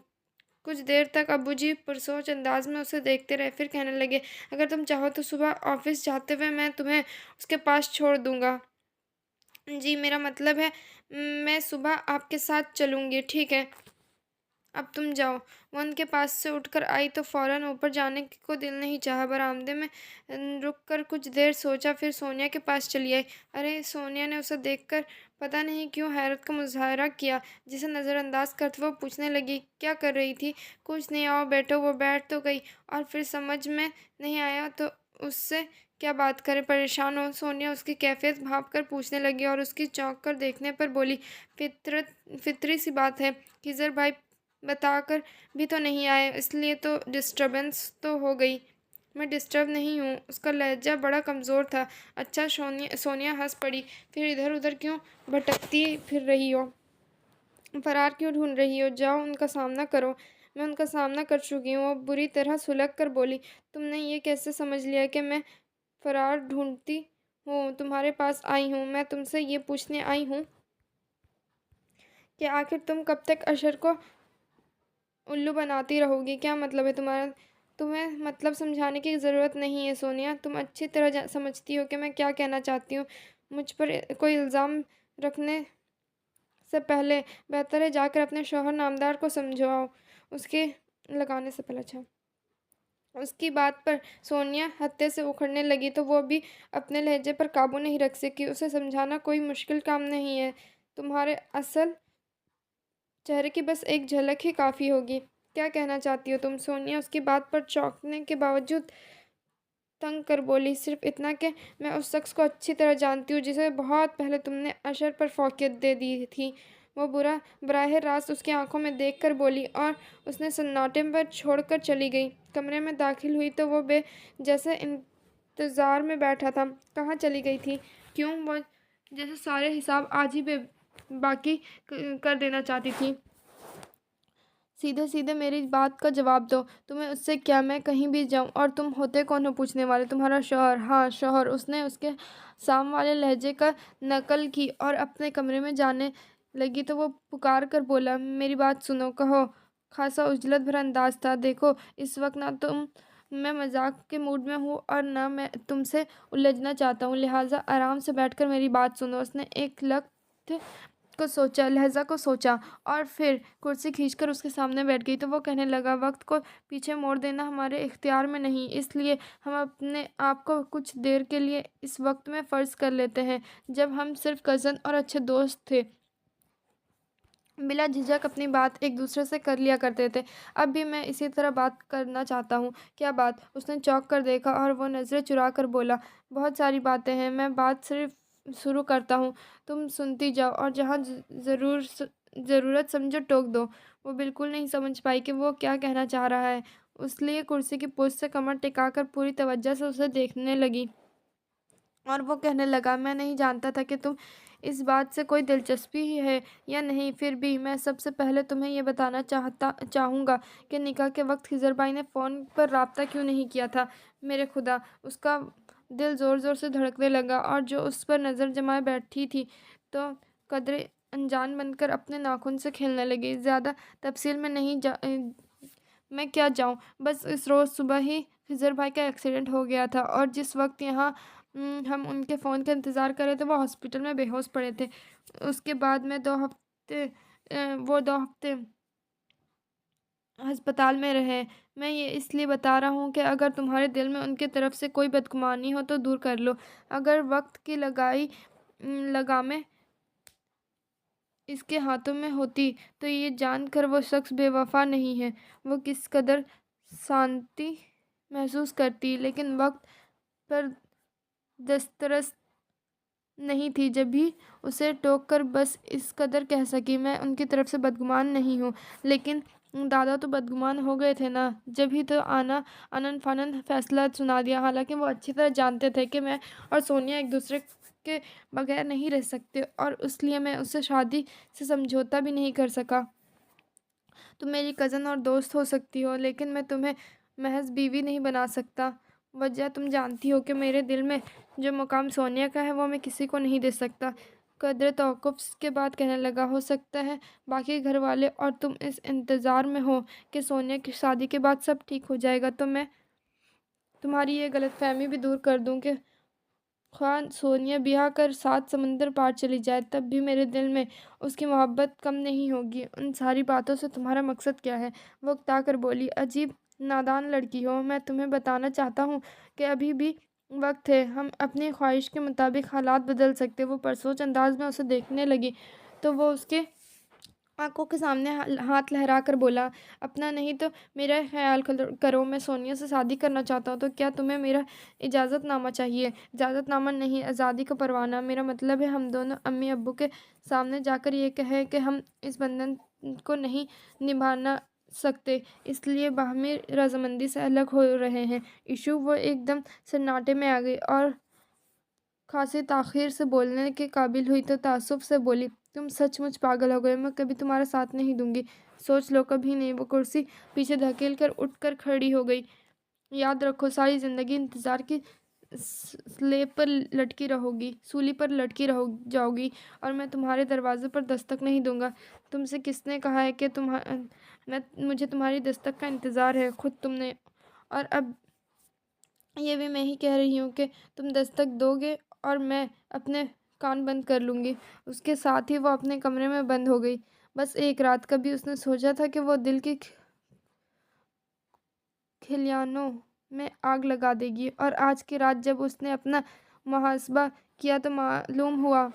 کچھ دیر تک ابو جی پرسوچ انداز میں اسے دیکھتے رہے، پھر کہنے لگے، اگر تم چاہو تو صبح آفس جاتے ہوئے میں تمہیں اس کے پاس چھوڑ دوں گا۔ جی، میرا مطلب ہے میں صبح آپ کے ساتھ چلوں گی۔ ٹھیک ہے، اب تم جاؤ۔ وہ ان کے پاس سے اٹھ کر آئی تو فوراً اوپر جانے کو دل نہیں چاہا۔ برآمدے میں رک کر کچھ دیر سوچا، پھر سونیا کے پاس چلی آئی۔ ارے! سونیا نے اسے دیکھ کر پتہ نہیں کیوں حیرت کا مظاہرہ کیا۔ جسے نظر انداز کرتے وہ پوچھنے لگی، کیا کر رہی تھی؟ کچھ نہیں، آؤ بیٹھو۔ وہ بیٹھ تو گئی اور پھر سمجھ میں نہیں آیا تو اس سے کیا بات کرے، پریشان ہو۔ سونیا اس کی کیفیت بھانپ کر پوچھنے لگی اور اس کی چونک کر دیکھنے پر بولی، فطری سی بات ہے، خضر بھائی بتا کر بھی تو نہیں آئے، اس لیے تو ڈسٹربنس تو ہو گئی۔ میں ڈسٹرب نہیں ہوں۔ اس کا لہجہ بڑا کمزور تھا۔ اچھا، سونیا ہنس پڑی، پھر ادھر ادھر کیوں بھٹکتی پھر رہی ہو؟ فرار کیوں ڈھونڈ رہی ہو؟ جاؤ ان کا سامنا کرو۔ میں ان کا سامنا کر چکی ہوں۔ وہ بری طرح سلگ کر بولی، تم نے یہ کیسے سمجھ لیا کہ میں فرار ڈھونڈتی ہوں؟ تمہارے پاس آئی ہوں، میں تم سے یہ پوچھنے آئی ہوں کہ آخر تم کب تک اشر کو الو بناتی رہو گی؟ کیا مطلب ہے تمہارا؟ تمہیں مطلب سمجھانے کی ضرورت نہیں ہے سونیا، تم اچھی طرح سمجھتی ہو کہ میں کیا کہنا چاہتی ہوں۔ مجھ پر کوئی الزام رکھنے سے پہلے بہتر ہے جا کر اپنے شوہر نامدار کو سمجھاؤ، اس کے لگانے سے پہلے۔ اچھا، اس کی بات پر سونیا ہتے سے اکھڑنے لگی تو وہ بھی اپنے لہجے پر قابو نہیں رکھ سکی۔ اسے سمجھانا کوئی مشکل کام نہیں ہے، تمہارے اصل چہرے کی بس ایک جھلک ہی کافی ہوگی۔ کیا کہنا چاہتی ہو تم؟ سونیا اس کی بات پر چونکنے کے باوجود تنگ کر بولی، صرف اتنا کہ میں اس شخص کو اچھی طرح جانتی ہوں جسے بہت پہلے تم نے اشر پر فوقیت دے دی تھی۔ وہ براہ راست اس کی آنکھوں میں دیکھ کر بولی اور اس نے سناٹے پر چھوڑ کر چلی گئی۔ کمرے میں داخل ہوئی تو وہ جیسے انتظار میں بیٹھا تھا۔ کہاں چلی گئی تھی؟ کیوں؟ وہ جیسے سارے حساب آج ہی باقی کر دینا چاہتی تھی۔ سیدھے سیدھے میری بات کا جواب دو، تمہیں اس سے کیا؟ میں کہیں بھی جاؤں اور تم ہوتے کون ہو پوچھنے والے؟ تمہارا شوہر۔ ہاں، شوہر۔ اس نے اس کے سام والے لہجے کا نقل کی اور اپنے کمرے میں جانے لگی تو وہ پکار کر بولا، میری بات سنو، کہو۔ خاصا عجلت بھرا انداز تھا۔ دیکھو، اس وقت نہ میں مذاق کے موڈ میں ہوں اور نہ میں تم سے الجھنا چاہتا ہوں، لہٰذا آرام سے بیٹھ کر میری بات سنو۔ اس نے ایک لہجہ کو سوچا اور پھر کرسی کھینچ کر اس کے سامنے بیٹھ گئی تو وہ کہنے لگا، وقت کو پیچھے موڑ دینا ہمارے اختیار میں نہیں، اس لیے ہم اپنے آپ کو کچھ دیر کے لیے اس وقت میں فرض کر لیتے ہیں جب ہم صرف کزن اور اچھے دوست تھے، بلا جھجک اپنی بات ایک دوسرے سے کر لیا کرتے تھے۔ اب بھی میں اسی طرح بات کرنا چاہتا ہوں۔ کیا بات؟ اس نے چونک کر دیکھا اور وہ نظریں چرا کر بولا، بہت ساری باتیں ہیں، میں بات صرف شروع کرتا ہوں، تم سنتی جاؤ اور جہاں ضرورت سمجھو ٹوک دو۔ وہ بالکل نہیں سمجھ پائی کہ وہ کیا کہنا چاہ رہا ہے، اس لیے کرسی کی پوچھ سے کمر ٹکا کر پوری توجہ سے اسے دیکھنے لگی اور وہ کہنے لگا، میں نہیں جانتا تھا کہ تم اس بات سے کوئی دلچسپی ہے یا نہیں، پھر بھی میں سب سے پہلے تمہیں یہ بتانا چاہوں گا کہ نکاح کے وقت خضر بھائی نے فون پر رابطہ کیوں نہیں کیا تھا۔ میرے خدا! اس کا دل زور زور سے دھڑکنے لگا اور جو اس پر نظر جمائے بیٹھی تھی تو قدرے انجان بن کر اپنے ناخن سے کھیلنے لگی۔ زیادہ تفصیل میں نہیں میں کیا جاؤں، بس اس روز صبح ہی خضر بھائی کا ایکسیڈنٹ ہو گیا تھا اور جس وقت یہاں ہم ان کے فون کا انتظار کر رہے تھے وہ ہاسپٹل میں بے ہوش پڑے تھے۔ اس کے بعد میں 2 ہفتے ہسپتال میں رہے۔ میں یہ اس لیے بتا رہا ہوں کہ اگر تمہارے دل میں ان کی طرف سے کوئی بدگمانی ہو تو دور کر لو۔ اگر وقت کی لگامیں اس کے ہاتھوں میں ہوتی تو یہ جان کر وہ شخص بے وفا نہیں ہے، وہ کس قدر شانتی محسوس کرتی، لیکن وقت پر دسترس نہیں تھی جب بھی اسے ٹوک کر بس اس قدر کہہ سکی، میں ان کی طرف سے بدگمان نہیں ہوں۔ لیکن دادا تو بدگمان ہو گئے تھے نا، جب ہی تو آنن فانن فیصلہ سنا دیا، حالانکہ وہ اچھی طرح جانتے تھے کہ میں اور سونیا ایک دوسرے کے بغیر نہیں رہ سکتے، اور اس لیے میں اس سے شادی سے سمجھوتا بھی نہیں کر سکا۔ تم میری کزن اور دوست ہو سکتی ہو، لیکن میں تمہیں محض بیوی نہیں بنا سکتا۔ وجہ تم جانتی ہو کہ میرے دل میں جو مقام سونیا کا ہے وہ میں کسی کو نہیں دے سکتا۔ قدر توقف کے بعد کہنے لگا، ہو سکتا ہے باقی گھر والے اور تم اس انتظار میں ہو کہ سونیا کی شادی کے بعد سب ٹھیک ہو جائے گا، تو میں تمہاری یہ غلط فہمی بھی دور کر دوں کہ خواہ سونیا بیاہ کر 7 سمندر پار چلی جائے، تب بھی میرے دل میں اس کی محبت کم نہیں ہوگی۔ ان ساری باتوں سے تمہارا مقصد کیا ہے؟ وہ اکتا کر بولی، عجیب نادان لڑکی ہو، میں تمہیں بتانا چاہتا ہوں کہ ابھی بھی وقت ہے، ہم اپنی خواہش کے مطابق حالات بدل سکتے۔ وہ پرسوچ انداز میں اسے دیکھنے لگی تو وہ اس کے آنکھوں کے سامنے ہاتھ لہرا کر بولا، اپنا نہیں تو میرا خیال کرو، میں سونیا سے شادی کرنا چاہتا ہوں، تو کیا تمہیں میرا اجازت نامہ چاہیے؟ اجازت نامہ نہیں، آزادی کا پروانہ۔ میرا مطلب ہے ہم دونوں امی ابو کے سامنے جا کر یہ کہیں کہ ہم اس بندھن کو نہیں نبھانا سکتے، اس لیے باہمی رضامندی سے الگ ہو رہے ہیں۔ ایشو وہ ایک دم سناٹے میں آ گئی اور خاصی تاخیر سے بولنے کے قابل ہوئی تو تعصب سے بولی، تم سچ مچ پاگل ہو گئے، میں کبھی تمہارا ساتھ نہیں دوں گی، سوچ لو، کبھی نہیں۔ وہ کرسی پیچھے دھکیل کر اٹھ کر کھڑی ہو گئی، یاد رکھو ساری زندگی انتظار کی سولی پر لٹکی جاؤ گی، اور میں تمہارے دروازے پر دستک نہیں دوں گا۔ تم سے کس نے کہا ہے کہ مجھے تمہاری دستک کا انتظار ہے؟ خود تم نے، اور اب یہ بھی میں ہی کہہ رہی ہوں کہ تم دستک دو گے اور میں اپنے کان بند کر لوں گی۔ اس کے ساتھ ہی وہ اپنے کمرے میں بند ہو گئی۔ بس ایک رات، کبھی اس نے سوچا تھا کہ وہ دل کی کھلیانوں میں آگ لگا دے گی، اور آج کی رات جب اس نے اپنا محاسبہ کیا تو معلوم ہوا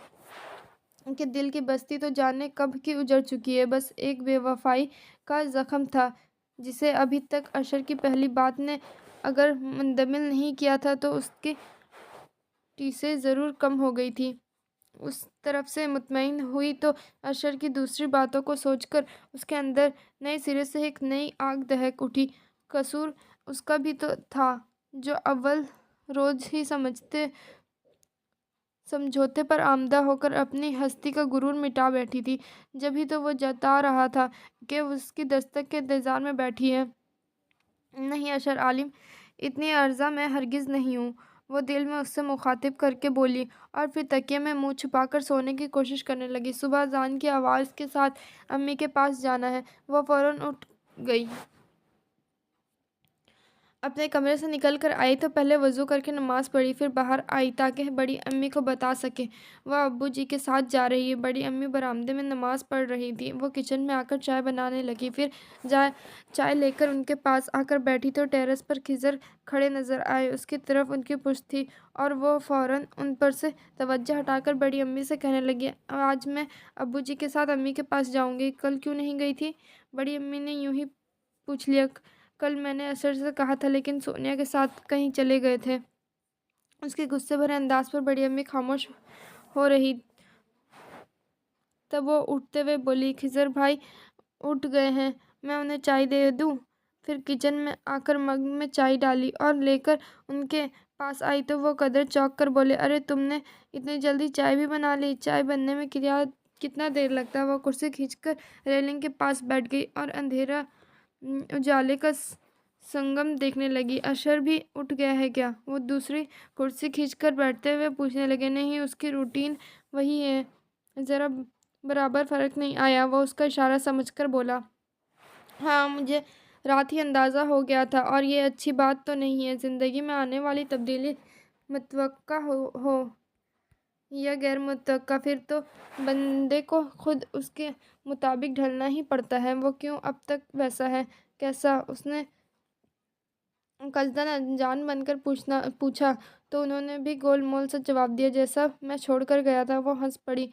کہ دل کی بستی تو جانے کب کی اجڑ چکی ہے، بس ایک بے وفائی کا زخم تھا جسے ابھی تک اشر کی پہلی بات نے اگر مندمل نہیں کیا تھا تو اس کی ٹیسیں ضرور کم ہو گئی تھی۔ اس طرف سے مطمئن ہوئی تو اشر کی دوسری باتوں کو سوچ کر اس کے اندر نئے سرے سے ایک نئی آگ دہک اٹھی۔ قصور اس کا بھی تو تھا جو اول روز ہی سمجھوتے پر آمادہ ہو کر اپنی ہستی کا غرور مٹا بیٹھی تھی، جب ہی تو وہ جتا رہا تھا کہ اس کی دستک کے انتظار میں بیٹھی ہے۔ نہیں اشر عالم، اتنی عرضہ میں ہرگز نہیں ہوں، وہ دل میں اس سے مخاطب کر کے بولی، اور پھر تکیے میں منہ چھپا کر سونے کی کوشش کرنے لگی۔ صبح اذان کی آواز کے ساتھ امی کے پاس جانا ہے۔ وہ فوراً اٹھ گئی، اپنے کمرے سے نکل کر آئی تو پہلے وضو کر کے نماز پڑھی، پھر باہر آئی تاکہ بڑی امی کو بتا سکے وہ ابو جی کے ساتھ جا رہی ہے۔ بڑی امی برآمدے میں نماز پڑھ رہی تھی، وہ کچن میں آ کر چائے بنانے لگی، پھر چائے لے کر ان کے پاس آ کر بیٹھی تو ٹیرس پر خضر کھڑے نظر آئے۔ اس کی طرف ان کی پشت تھی اور وہ فوراً ان پر سے توجہ ہٹا کر بڑی امی سے کہنے لگی، آج میں ابو جی کے ساتھ امی کے پاس جاؤں گی، کل کیوں نہیں گئی تھی؟ بڑی امی نے یوں ہی پوچھ لیا، کل میں نے اشر سے کہا تھا لیکن سونیا کے ساتھ کہیں چلے گئے تھے۔ اس کے غصے بھرے انداز پر بڑی امی خاموش ہو رہی، تب وہ اٹھتے ہوئے بولی، خضر بھائی اٹھ گئے ہیں، میں انہیں چائے دے دوں؟ پھر کچن میں آ کر مگ میں چائے ڈالی اور لے کر ان کے پاس آئی تو وہ قدر چونک کر بولے، ارے تم نے اتنی جلدی چائے بھی بنا لی؟ چائے بننے میں کتنا دیر لگتا ہے؟ وہ کرسی کھینچ کر ریلنگ کے پاس بیٹھ گئی اور اندھیرا اجالے کا سنگم دیکھنے لگی۔ اشر بھی اٹھ گیا ہے کیا؟ وہ دوسری کرسی کھینچ کر بیٹھتے ہوئے پوچھنے لگے۔ نہیں، اس کی روٹین وہی ہے، ذرا برابر فرق نہیں آیا۔ وہ اس کا اشارہ سمجھ کر بولا، ہاں مجھے رات ہی اندازہ ہو گیا تھا، اور یہ اچھی بات تو نہیں ہے۔ زندگی میں آنے والی تبدیلی متوقع ہو یا غیر متوقع، پھر تو بندے کو خود اس کے مطابق ڈھلنا ہی پڑتا ہے۔ وہ کیوں اب تک ویسا ہے؟ کیسا؟ اس نے قصداً انجان بن کر پوچھا تو انہوں نے بھی گول مول سا جواب دیا، جیسا میں چھوڑ کر گیا تھا۔ وہ ہنس پڑی،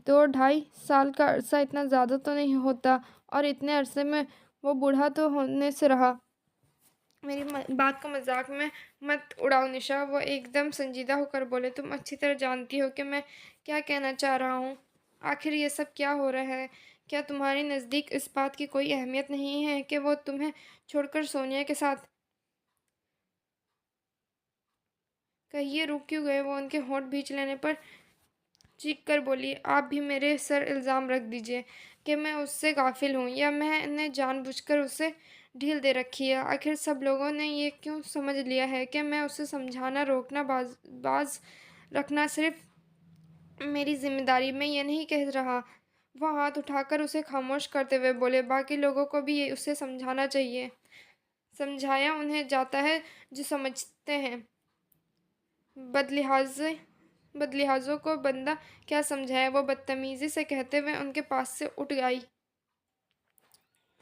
2-2.5 سال کا عرصہ اتنا زیادہ تو نہیں ہوتا، اور اتنے عرصے میں وہ بوڑھا تو ہونے سے رہا۔ میری بات کو مذاق میں مت اڑاؤ نشا، وہ ایک دم سنجیدہ ہو کر بولے۔ تم اچھی طرح جانتی ہو کہ میں کیا کہنا چاہ رہا ہوں۔ آخر یہ سب کیا ہو رہا ہے؟ کیا تمہارے نزدیک اس بات کی کوئی اہمیت نہیں ہے کہ وہ تمہیں چھوڑ کر سونیا کے ساتھ؟ کہیے رک کیوں گئے؟ وہ ان کے ہونٹ بھینچ لینے پر چیخ کر بولی۔ آپ بھی میرے سر الزام رکھ دیجئے کہ میں اس سے غافل ہوں، یا میں نے جان بوجھ کر اسے ڈھیل دے رکھی ہے۔ آخر سب لوگوں نے یہ کیوں سمجھ لیا ہے کہ میں اسے سمجھانا، روکنا، باز رکھنا صرف میری ذمہ داری؟ میں یہ نہیں کہہ رہا۔ وہ ہاتھ اٹھا کر اسے خاموش کرتے ہوئے بولے۔ باقی لوگوں کو بھی اسے سمجھانا چاہیے۔ سمجھایا انہیں جاتا ہے جو سمجھتے ہیں۔ بدلحاظوں کو بندہ کیا سمجھائے؟ وہ بدتمیزی سے کہتے ہوئے ان کے پاس سے اٹھ گئی۔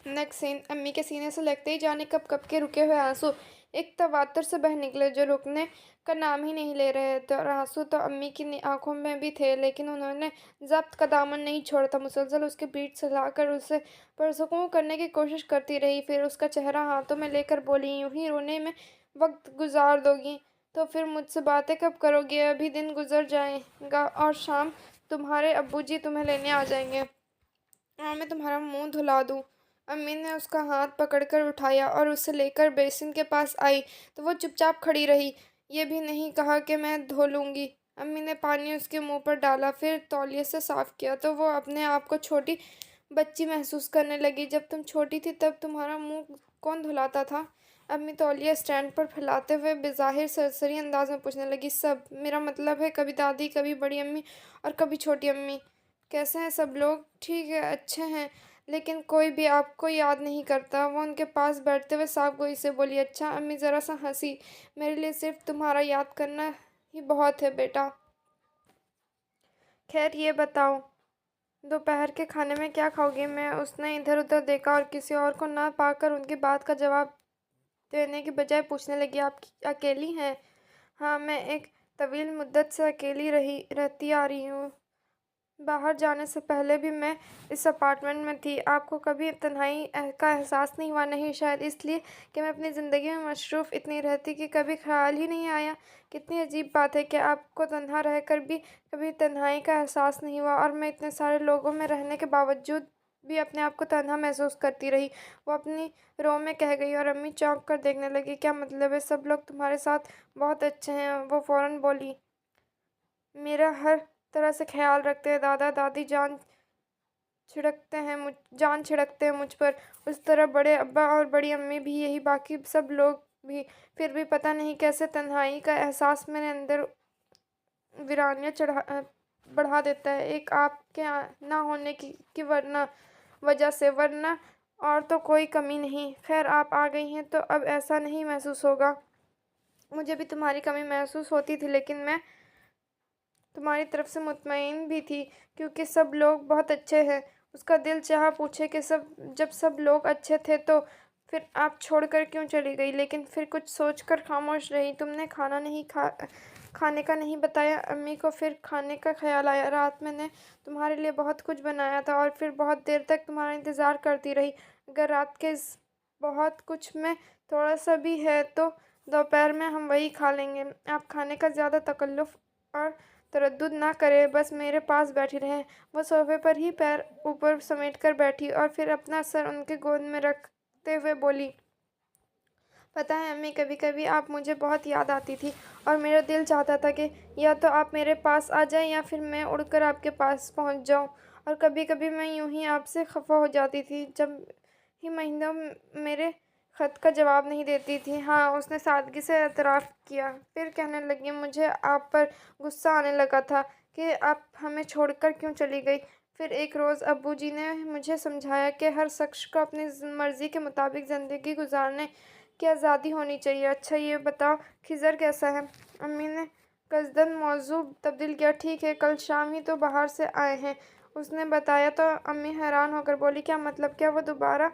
نیکسٹ سین، امی کے سینے سے لگتے ہی جانے کب کے رکے ہوئے آنسو ایک تواتر سے بہہ نکلے جو رکنے کا نام ہی نہیں لے رہے تھے، اور آنسو تو امی کی آنکھوں میں بھی تھے، لیکن انہوں نے ضبط کا دامن نہیں چھوڑا تھا۔ مسلسل اس کی پیٹھ سلا کر اسے پرسکون کرنے کی کوشش کرتی رہی، پھر اس کا چہرہ ہاتھوں میں لے کر بولی، یوں ہی رونے میں وقت گزار دو گی تو پھر مجھ سے باتیں کب کرو گی؟ ابھی دن گزر جائے گا اور شام تمہارے ابو جی تمہیں لینے آ جائیں گے، اور میں تمہارا منہ دھلا دوں۔ امی نے اس کا ہاتھ پکڑ کر اٹھایا اور اسے لے کر بیسن کے پاس آئی تو وہ چپ چاپ کھڑی رہی۔ یہ بھی نہیں کہا کہ میں دھو لوں گی۔ امی نے پانی اس کے منہ پر ڈالا، پھر تولیے سے صاف کیا تو وہ اپنے آپ کو چھوٹی بچی محسوس کرنے لگی۔ جب تم چھوٹی تھی تب تمہارا منہ کون دھلاتا تھا؟ امی تولیہ اسٹینڈ پر پھیلاتے ہوئے بظاہر سرسری انداز میں پوچھنے لگی۔ سب، میرا مطلب ہے کبھی دادی، کبھی بڑی امی اور کبھی چھوٹی امی۔ کیسے ہیں سب لوگ؟ ٹھیک ہے، اچھے ہیں، لیکن کوئی بھی آپ کو یاد نہیں کرتا۔ وہ ان کے پاس بیٹھتے ہوئے صاف گوئی سے بولی۔ اچھا، امی ذرا سا ہنسی۔ میرے لیے صرف تمہارا یاد کرنا ہی بہت ہے بیٹا۔ خیر یہ بتاؤ دوپہر کے کھانے میں کیا کھاؤ گی؟ میں اس نے ادھر ادھر دیکھا اور کسی اور کو نہ پا کر ان کی بات کا جواب دینے کی بجائے پوچھنے لگی۔ آپ اکیلی ہیں؟ ہاں، میں ایک طویل مدت سے اکیلی رہتی آ رہی ہوں۔ باہر جانے سے پہلے بھی میں اس اپارٹمنٹ میں تھی۔ آپ کو کبھی تنہائی کا احساس نہیں ہوا؟ نہیں، شاید اس لیے کہ میں اپنی زندگی میں مصروف اتنی رہتی کہ کبھی خیال ہی نہیں آیا۔ کتنی عجیب بات ہے کہ آپ کو تنہا رہ کر بھی کبھی تنہائی کا احساس نہیں ہوا، اور میں اتنے سارے لوگوں میں رہنے کے باوجود بھی اپنے آپ کو تنہا محسوس کرتی رہی۔ وہ اپنی رو میں کہہ گئی، اور امی چونک کر دیکھنے لگی۔ کیا مطلب ہے؟ سب لوگ تمہارے ساتھ بہت اچھے ہیں؟ وہ فوراً بولی۔ میرا ہر طرح سے خیال رکھتے ہیں، دادا دادی جان چھڑکتے ہیں مجھ پر، اس طرح بڑے ابا اور بڑی امی بھی، یہی باقی سب لوگ بھی۔ پھر بھی پتہ نہیں کیسے تنہائی کا احساس میرے اندر ویرانیاں بڑھا دیتا ہے، ایک آپ کے نہ ہونے کی وجہ سے، ورنہ اور تو کوئی کمی نہیں۔ خیر آپ آ گئی ہیں تو اب ایسا نہیں محسوس ہوگا۔ مجھے بھی تمہاری کمی محسوس ہوتی تھی، لیکن میں تمہاری طرف سے مطمئن بھی تھی کیونکہ سب لوگ بہت اچھے ہیں۔ اس کا دل چاہا پوچھے کہ جب سب لوگ اچھے تھے تو پھر آپ چھوڑ کر کیوں چلی گئی، لیکن پھر کچھ سوچ کر خاموش رہی۔ تم نے کھانے کا نہیں بتایا امی کو؟ پھر کھانے کا خیال آیا۔ رات میں نے تمہارے لیے بہت کچھ بنایا تھا اور پھر بہت دیر تک تمہارا انتظار کرتی رہی۔ اگر رات کے اس بہت کچھ میں تھوڑا سا بھی ہے تو دوپہر میں ہم وہی کھا لیں گے۔ آپ کھانے کا زیادہ تکلف اور تردد نہ کریں، بس میرے پاس بیٹھی رہیں۔ وہ صوفے پر ہی پیر اوپر سمیٹ کر بیٹھی اور پھر اپنا سر ان کے گود میں رکھتے ہوئے بولی۔ پتہ ہے امی، کبھی کبھی آپ مجھے بہت یاد آتی تھی اور میرا دل چاہتا تھا کہ یا تو آپ میرے پاس آ جائیں یا پھر میں اڑ کر آپ کے پاس پہنچ جاؤں، اور کبھی کبھی میں یوں ہی آپ سے خفا ہو جاتی تھی جب ہی مہینوں میرے خط کا جواب نہیں دیتی تھی۔ ہاں، اس نے سادگی سے اعتراف کیا، پھر کہنے لگی، مجھے آپ پر غصہ آنے لگا تھا کہ آپ ہمیں چھوڑ کر کیوں چلی گئی۔ پھر ایک روز ابو جی نے مجھے سمجھایا کہ ہر شخص کو اپنی مرضی کے مطابق زندگی گزارنے کی آزادی ہونی چاہیے۔ اچھا یہ بتاؤ خضر کیسا ہے؟ امی نے قصداً موضوع تبدیل کیا۔ ٹھیک ہے، کل شام ہی تو باہر سے آئے ہیں، اس نے بتایا تو امی حیران ہو کر بولی۔ کیا مطلب؟ کیا وہ دوبارہ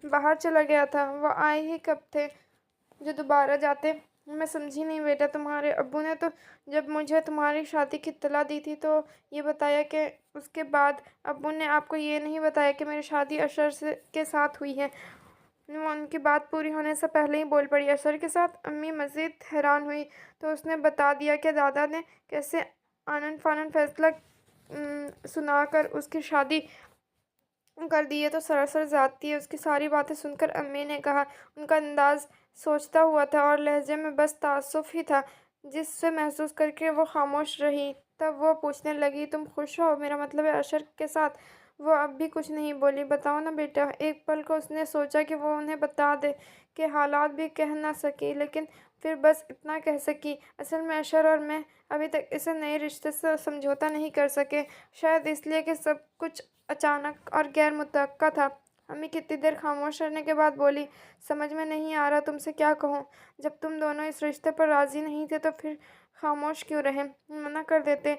باہر چلا گیا تھا؟ وہ آئے ہی کب تھے جو دوبارہ جاتے؟ میں سمجھی نہیں بیٹا۔ تمہارے ابو نے تو جب مجھے تمہاری شادی کی اطلاع دی تھی تو یہ بتایا کہ اس کے بعد ابو نے آپ کو یہ نہیں بتایا کہ میری شادی اشر کے ساتھ ہوئی ہے؟ وہ ان کی بات پوری ہونے سے پہلے ہی بول پڑی اشر کے ساتھ۔ امی مزید حیران ہوئی تو اس نے بتا دیا کہ دادا نے کیسے آنن فانن فیصلہ سنا کر اس کی شادی کر دی ہے تو سراسر زیادتی ہے۔ اس کی ساری باتیں سن کر امی نے کہا۔ ان کا انداز سوچتا ہوا تھا اور لہجے میں بس تعصب ہی تھا جس سے محسوس کر کے وہ خاموش رہی۔ تب وہ پوچھنے لگی، تم خوش ہو؟ میرا مطلب ہے اشر کے ساتھ۔ وہ اب بھی کچھ نہیں بولی۔ بتاؤ نا بیٹا۔ ایک پل کو اس نے سوچا کہ وہ انہیں بتا دے کہ حالات بھی کہہ نہ سکی، لیکن پھر بس اتنا کہہ سکی، اصل میں اشر اور میں ابھی تک اسے نئے رشتے سے سمجھوتا نہیں کر سکے، شاید اس لیے کہ سب کچھ اچانک اور غیر متوقع تھا۔ امی کتنی دیر خاموش رہنے کے بعد بولی، سمجھ میں نہیں آ رہا تم سے کیا کہوں۔ جب تم دونوں اس رشتے پر راضی نہیں تھے تو پھر خاموش کیوں رہے؟ منع کر دیتے،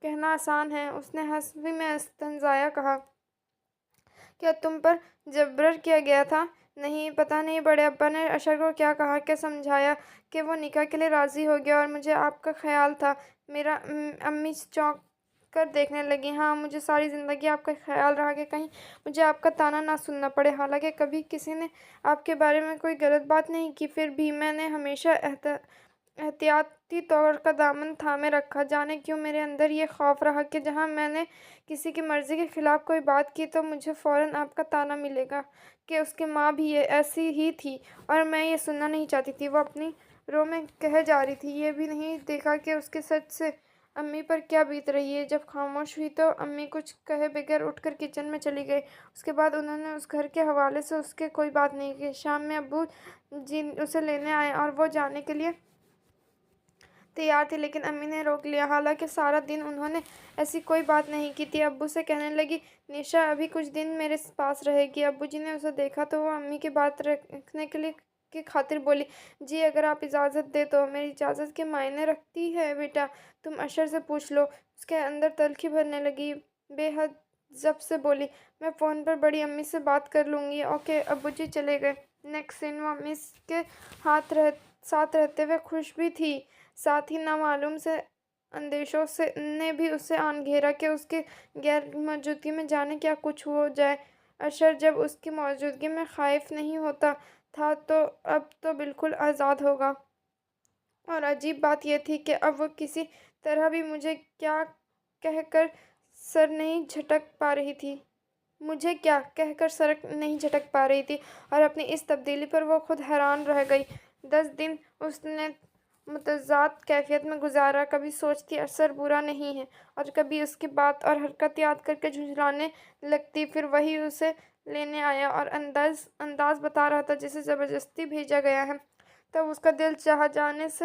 کہنا آسان ہے۔ اس نے ہنسی میں استہزائیہ کہا، کیا تم پر جبر کیا گیا تھا؟ نہیں، پتہ نہیں بڑے ابا نے اشر کو کیا کہا کہ سمجھایا کہ وہ نکاح کے لیے راضی ہو گیا اور مجھے آپ کا خیال تھا۔ میرا امی چونک کر دیکھنے لگی۔ ہاں، مجھے ساری زندگی آپ کا خیال رہا کہ کہیں مجھے آپ کا طعنہ نہ سننا پڑے، حالانکہ کبھی کسی نے آپ کے بارے میں کوئی غلط بات نہیں کی، پھر بھی میں نے ہمیشہ احتیاطی طور کا دامن تھامے رکھا۔ جانے کیوں میرے اندر یہ خوف رہا کہ جہاں میں نے کسی کی مرضی کے خلاف کوئی بات کی تو مجھے فوراً آپ کا طعنہ ملے گا کہ اس کی ماں بھی ایسی ہی تھی، اور میں یہ سننا نہیں چاہتی تھی۔ وہ اپنی رو میں کہے جا رہی تھی، یہ بھی نہیں دیکھا کہ اس کے سچ سے امی پر کیا بیت رہی ہے۔ جب خاموش ہوئی تو امی کچھ کہے بغیر اٹھ کر کچن میں چلی گئی۔ اس کے بعد انہوں نے اس گھر کے حوالے سے اس کے کوئی بات نہیں کی۔ شام میں ابو جی اسے لینے آئے اور وہ جانے کے لیے تیار تھی، لیکن امی نے روک لیا۔ حالانکہ سارا دن انہوں نے ایسی کوئی بات نہیں کی تھی۔ ابو سے کہنے لگی، نشا ابھی کچھ دن میرے پاس رہے گی۔ ابو جی نے اسے دیکھا تو وہ امی کی بات رکھنے کی خاطر بولی، جی اگر آپ اجازت دیں تو۔ میری اجازت کے معنی رکھتی ہے بیٹا؟ تم اشر سے پوچھ لو۔ اس کے اندر تلخی بھرنے لگی، بے حد ضبط سے بولی، میں فون پر بڑی امی سے بات کر لوں گی۔ اوکے۔ ابو جی چلے گئے۔ نیکسٹ سین وہ امی کے ساتھ رہتے ہوئے خوش بھی تھی، ساتھ ہی نامعلوم سے اندیشوں نے بھی اسے آن گھیرا کہ اس کی غیر موجودگی میں جانے کیا کچھ ہو جائے۔ اشر جب اس کی موجودگی میں خائف نہیں ہوتا تھا تو اب تو بالکل آزاد ہوگا، اور عجیب بات یہ تھی کہ اب وہ کسی طرح بھی مجھے کیا کہہ کر سر نہیں جھٹک پا رہی تھی۔ مجھے کیا کہہ کر سر نہیں جھٹک پا رہی تھی، اور اپنی اس تبدیلی پر وہ خود حیران رہ گئی۔ 10 دن اس نے متضاد کیفیت میں گزارا، کبھی سوچتی اشر برا نہیں ہے، اور کبھی اس کی بات اور حرکت یاد کر کے جھنجھلانے لگتی۔ پھر وہی اسے لینے آیا اور انداز بتا رہا تھا جسے زبردستی بھیجا گیا ہے، تب اس کا دل چاہا جانے سے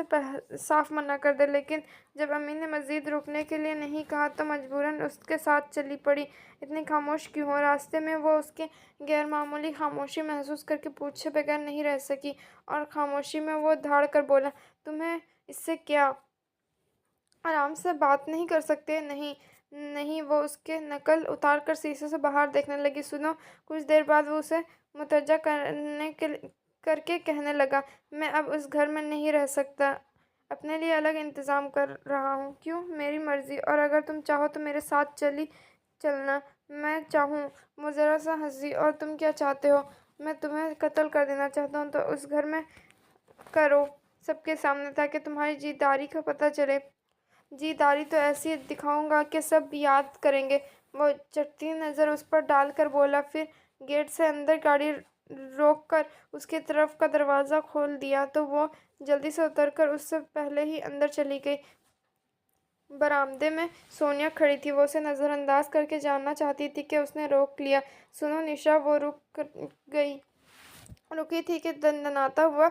صاف منع کر دے، لیکن جب امی نے مزید رکنے کے لیے نہیں کہا تو مجبوراً اس کے ساتھ چلی پڑی۔ اتنی خاموش کیوں ہو؟ راستے میں وہ اس کی غیر معمولی خاموشی محسوس کر کے پوچھے بغیر نہیں رہ سکی، اور خاموشی میں وہ دھاڑ کر بولا، تمہیں اس سے کیا؟ آرام سے بات نہیں کر سکتے؟ نہیں نہیں۔ وہ اس کے نقل اتار کر شیشے سے باہر دیکھنے لگی۔ سنو۔ کچھ دیر بعد وہ اسے متوجہ کر کے کہنے لگا، میں اب اس گھر میں نہیں رہ سکتا، اپنے لیے الگ انتظام کر رہا ہوں۔ کیوں؟ میری مرضی، اور اگر تم چاہو تو میرے ساتھ چلنا۔ میں چاہوں؟ وہ ذرا سا ہنسی، اور تم کیا چاہتے ہو؟ میں تمہیں قتل کر دینا چاہتا ہوں، تو اس گھر میں کرو، سب کے سامنے، تاکہ تمہاری جیت داری کا پتہ چلے۔ جیت داری تو ایسی دکھاؤں گا کہ سب یاد کریں گے۔ وہ چٹتی نظر اس پر ڈال کر بولا، پھر گیٹ سے اندر گاڑی روک کر اس کی طرف کا دروازہ کھول دیا تو وہ جلدی سے اتر کر اس سے پہلے ہی اندر چلی گئی۔ برآمدے میں سونیا کھڑی تھی، وہ اسے نظر انداز کر کے جاننا چاہتی تھی کہ اس نے روک لیا۔ سنو نشا۔ وہ رکی تھی کہ دندناتا ہوا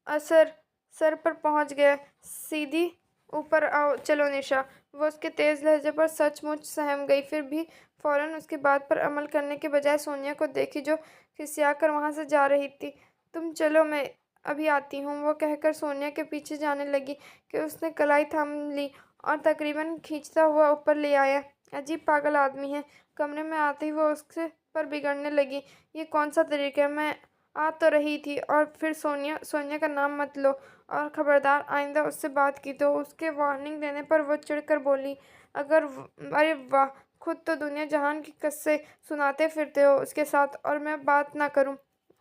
اثر سر پر پہنچ گیا۔ سیدھی اوپر آؤ، چلو نشا۔ وہ اس کے تیز لہجے پر سچ مچ سہم گئی، پھر بھی فوراً اس کی بات پر عمل کرنے کے بجائے سونیا کو دیکھی جو کھسیا کر وہاں سے جا رہی تھی۔ تم چلو، میں ابھی آتی ہوں، وہ کہہ کر سونیا کے پیچھے جانے لگی کہ اس نے کلائی تھام لی اور تقریباً کھینچتا ہوا اوپر لے آیا۔ عجیب پاگل آدمی ہے۔ کمرے میں آتے ہی وہ اس پر بگڑنے لگی، یہ کون سا طریقہ ہے؟ میں آ تو رہی تھی۔ اور پھر سونیا کا نام مت لو، اور خبردار آئندہ اس سے بات کی تو۔ اس کے وارننگ دینے پر وہ چڑھ کر بولی، ارے واہ، خود تو دنیا جہان کی قصے سناتے پھرتے ہو اس کے ساتھ، اور میں بات نہ کروں؟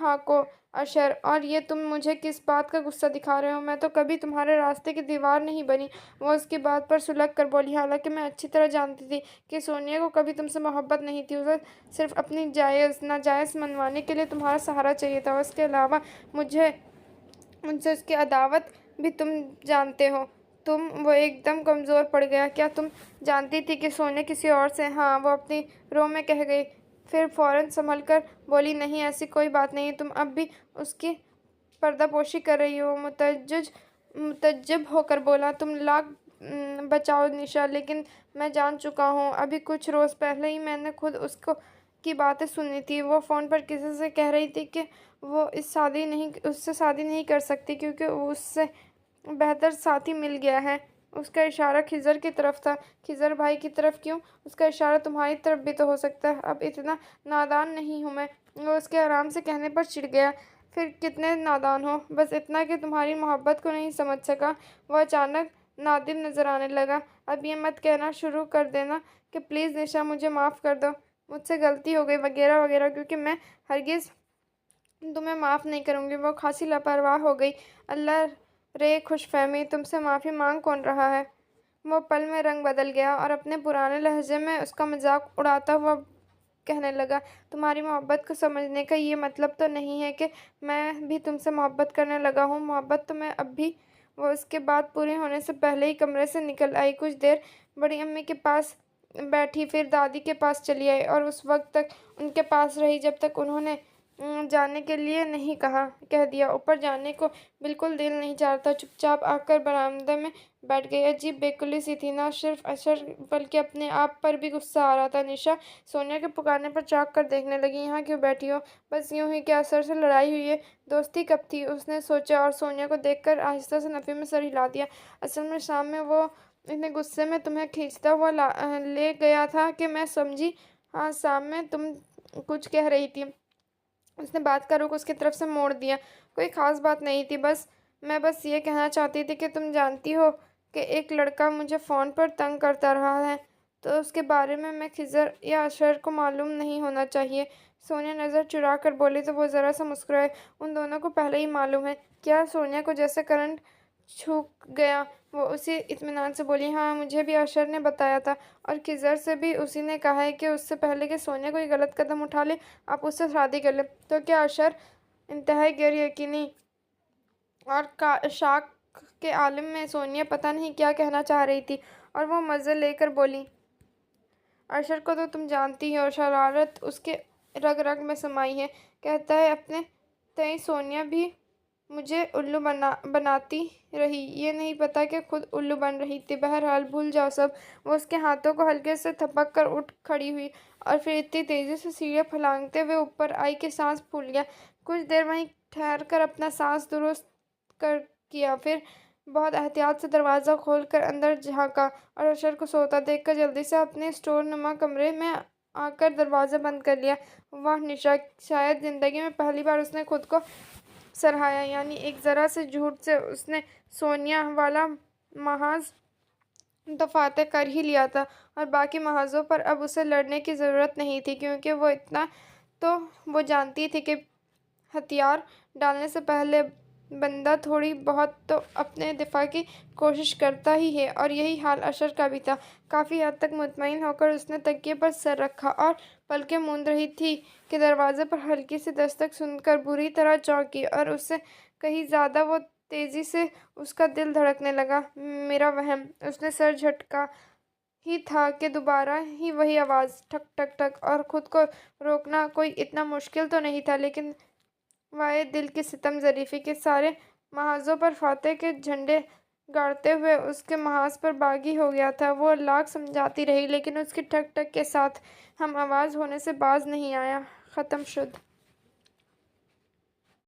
ہاں کو اشر، اور یہ تم مجھے کس بات کا غصہ دکھا رہے ہو؟ میں تو کبھی تمہارے راستے کی دیوار نہیں بنی۔ وہ اس کی بات پر سلگ کر بولی، حالانکہ میں اچھی طرح جانتی تھی کہ سونیا کو کبھی تم سے محبت نہیں تھی، اسے صرف اپنی ناجائز منوانے کے لیے تمہارا سہارا چاہیے تھا۔ اس کے علاوہ مجھ سے اس کی عداوت بھی تم جانتے ہو۔ وہ ایک دم کمزور پڑ گیا۔ کیا تم جانتی تھی کہ سونیا کسی اور سے؟ ہاں، وہ اپنی رو میں کہہ گئی، پھر فوراً سنبھل کر بولی، نہیں ایسی کوئی بات نہیں، تم اب بھی اس کی پردہ پوشی کر رہی ہو۔ متعجب ہو کر بولا، تم لاکھ بچاؤ نشا، لیکن میں جان چکا ہوں۔ ابھی کچھ روز پہلے ہی میں نے خود اس کی باتیں سنی تھی۔ وہ فون پر کسی سے کہہ رہی تھی کہ وہ اس سے شادی نہیں کر سکتی کیونکہ اس سے بہتر ساتھی مل گیا ہے۔ اس کا اشارہ خضر کی طرف تھا۔ خضر بھائی کی طرف کیوں؟ اس کا اشارہ تمہاری طرف بھی تو ہو سکتا ہے۔ اب اتنا نادان نہیں ہوں میں۔ وہ اس کے آرام سے کہنے پر چڑ گیا، پھر کتنے نادان ہو؟ بس اتنا کہ تمہاری محبت کو نہیں سمجھ سکا۔ وہ اچانک نادم نظر آنے لگا۔ اب یہ مت کہنا شروع کر دینا کہ پلیز نشا مجھے معاف کر دو، مجھ سے غلطی ہو گئی وغیرہ وغیرہ، کیونکہ میں ہرگز تمہیں معاف نہیں کروں گی۔ وہ خاصی لاپرواہ ہو گئی۔ اللہ رے خوش فہمی، تم سے معافی مانگ کون رہا ہے؟ وہ پل میں رنگ بدل گیا اور اپنے پرانے لہجے میں اس کا مذاق اڑاتا ہوا کہنے لگا، تمہاری محبت کو سمجھنے کا یہ مطلب تو نہیں ہے کہ میں بھی تم سے محبت کرنے لگا ہوں۔ محبت تو میں اب بھی۔ وہ اس کے بات پورے ہونے سے پہلے ہی کمرے سے نکل آئی۔ کچھ دیر بڑی امی کے پاس بیٹھی، پھر دادی کے پاس چلی آئی اور اس وقت تک ان کے پاس رہی جب تک انہوں نے جانے کے لیے نہیں کہہ دیا۔ اوپر جانے کو بالکل دل نہیں چاہتا، چپ چاپ آ کر برآمدے میں بیٹھ گئی۔ عجیب بیکلی سی تھی، نہ صرف اشر بلکہ اپنے آپ پر بھی غصہ آ رہا تھا۔ نشا سونیا کے پکارنے پر چاق کر دیکھنے لگی، یہاں کیوں بیٹھی ہو؟ بس یوں ہی۔ کیا اشر سے لڑائی ہوئی ہے؟ دوستی کب تھی؟ اس نے سوچا اور سونیا کو دیکھ کر آہستہ سے نفی میں سر ہلا دیا۔ اصل میں شام میں وہ اتنے غصے میں تمہیں کھینچتا ہوا لے گیا تھا کہ میں سمجھی ہاں شام میں تم کچھ کہہ رہی تھی۔ اس نے بات کا رخ اس کی طرف سے موڑ دیا، کوئی خاص بات نہیں تھی، میں بس یہ کہنا چاہتی تھی کہ تم جانتی ہو کہ ایک لڑکا مجھے فون پر تنگ کرتا رہا ہے، تو اس کے بارے میں خضر یا اشر کو معلوم نہیں ہونا چاہیے۔ سونیا نظر چرا کر بولی تو وہ ذرا سا مسکرائے، ان دونوں کو پہلے ہی معلوم ہے کیا؟ سونیا کو جیسے کرنٹ چھو گیا۔ وہ اسی اطمینان سے بولی، ہاں مجھے بھی اشر نے بتایا تھا، اور خضر سے بھی اسی نے کہا ہے کہ اس سے پہلے کہ سونیا کوئی غلط قدم اٹھا لے آپ اس سے شادی کر لیں۔ تو کیا اشر انتہائی غیر یقینی اور شاک کے عالم میں سونیا پتہ نہیں کیا کہنا چاہ رہی تھی، اور وہ مزے لے کر بولی، اشر کو تو تم جانتی ہو، شرارت اس کے رگ رگ میں سمائی ہے، کہتا ہے اپنے تئیں سونیا بھی مجھے الو بناتی رہی، یہ نہیں پتا کہ خود الو بن رہی تھی۔ بہرحال بھول جاؤ سب۔ وہ اس کے ہاتھوں کو ہلکے سے تھپک کر اٹھ کھڑی ہوئی اور پھر اتنی تیزی سے سیڑھیاں پھلانگتے ہوئے اوپر آئی کہ سانس پھول گیا۔ کچھ دیر وہیں ٹھہر کر اپنا سانس درست کیا، پھر بہت احتیاط سے دروازہ کھول کر اندر جھانکا اور اشر کو سوتا دیکھ کر جلدی سے اپنے اسٹور نما کمرے میں آ کر دروازہ بند کر لیا۔ واہ نشا! شاید زندگی میں پہلی بار اس نے خود کو سراہا، یعنی ایک ذرا سے جھوٹ سے اس نے سونیا والا محاذ تو فاتح کر ہی لیا تھا، اور باقی محاذوں پر اب اسے لڑنے کی ضرورت نہیں تھی، کیونکہ وہ اتنا تو وہ جانتی تھی کہ ہتھیار ڈالنے سے پہلے بندہ تھوڑی بہت تو اپنے دفاع کی کوشش کرتا ہی ہے، اور یہی حال اشر کا بھی تھا۔ کافی حد تک مطمئن ہو کر اس نے تکیے پر سر رکھا اور پلکیں موند رہی تھی کہ دروازے پر ہلکی سی دستک سن کر بری طرح چونکی، اور اس سے کہیں زیادہ وہ تیزی سے اس کا دل دھڑکنے لگا۔ میرا وہم۔ اس نے سر جھٹکا ہی تھا کہ دوبارہ ہی وہی آواز، ٹھک ٹھک ٹھک، اور خود کو روکنا کوئی اتنا مشکل تو نہیں تھا، لیکن وائے دل کی ستم ظریفی کہ سارے محاذوں پر فاتح کے جھنڈے گاڑتے ہوئے اس کے محاذ پر باغی ہو گیا تھا۔ وہ لاکھ سمجھاتی رہی، لیکن اس کی ٹھک ٹھک کے ساتھ ہم آواز ہونے سے باز نہیں آیا۔ ختم شد۔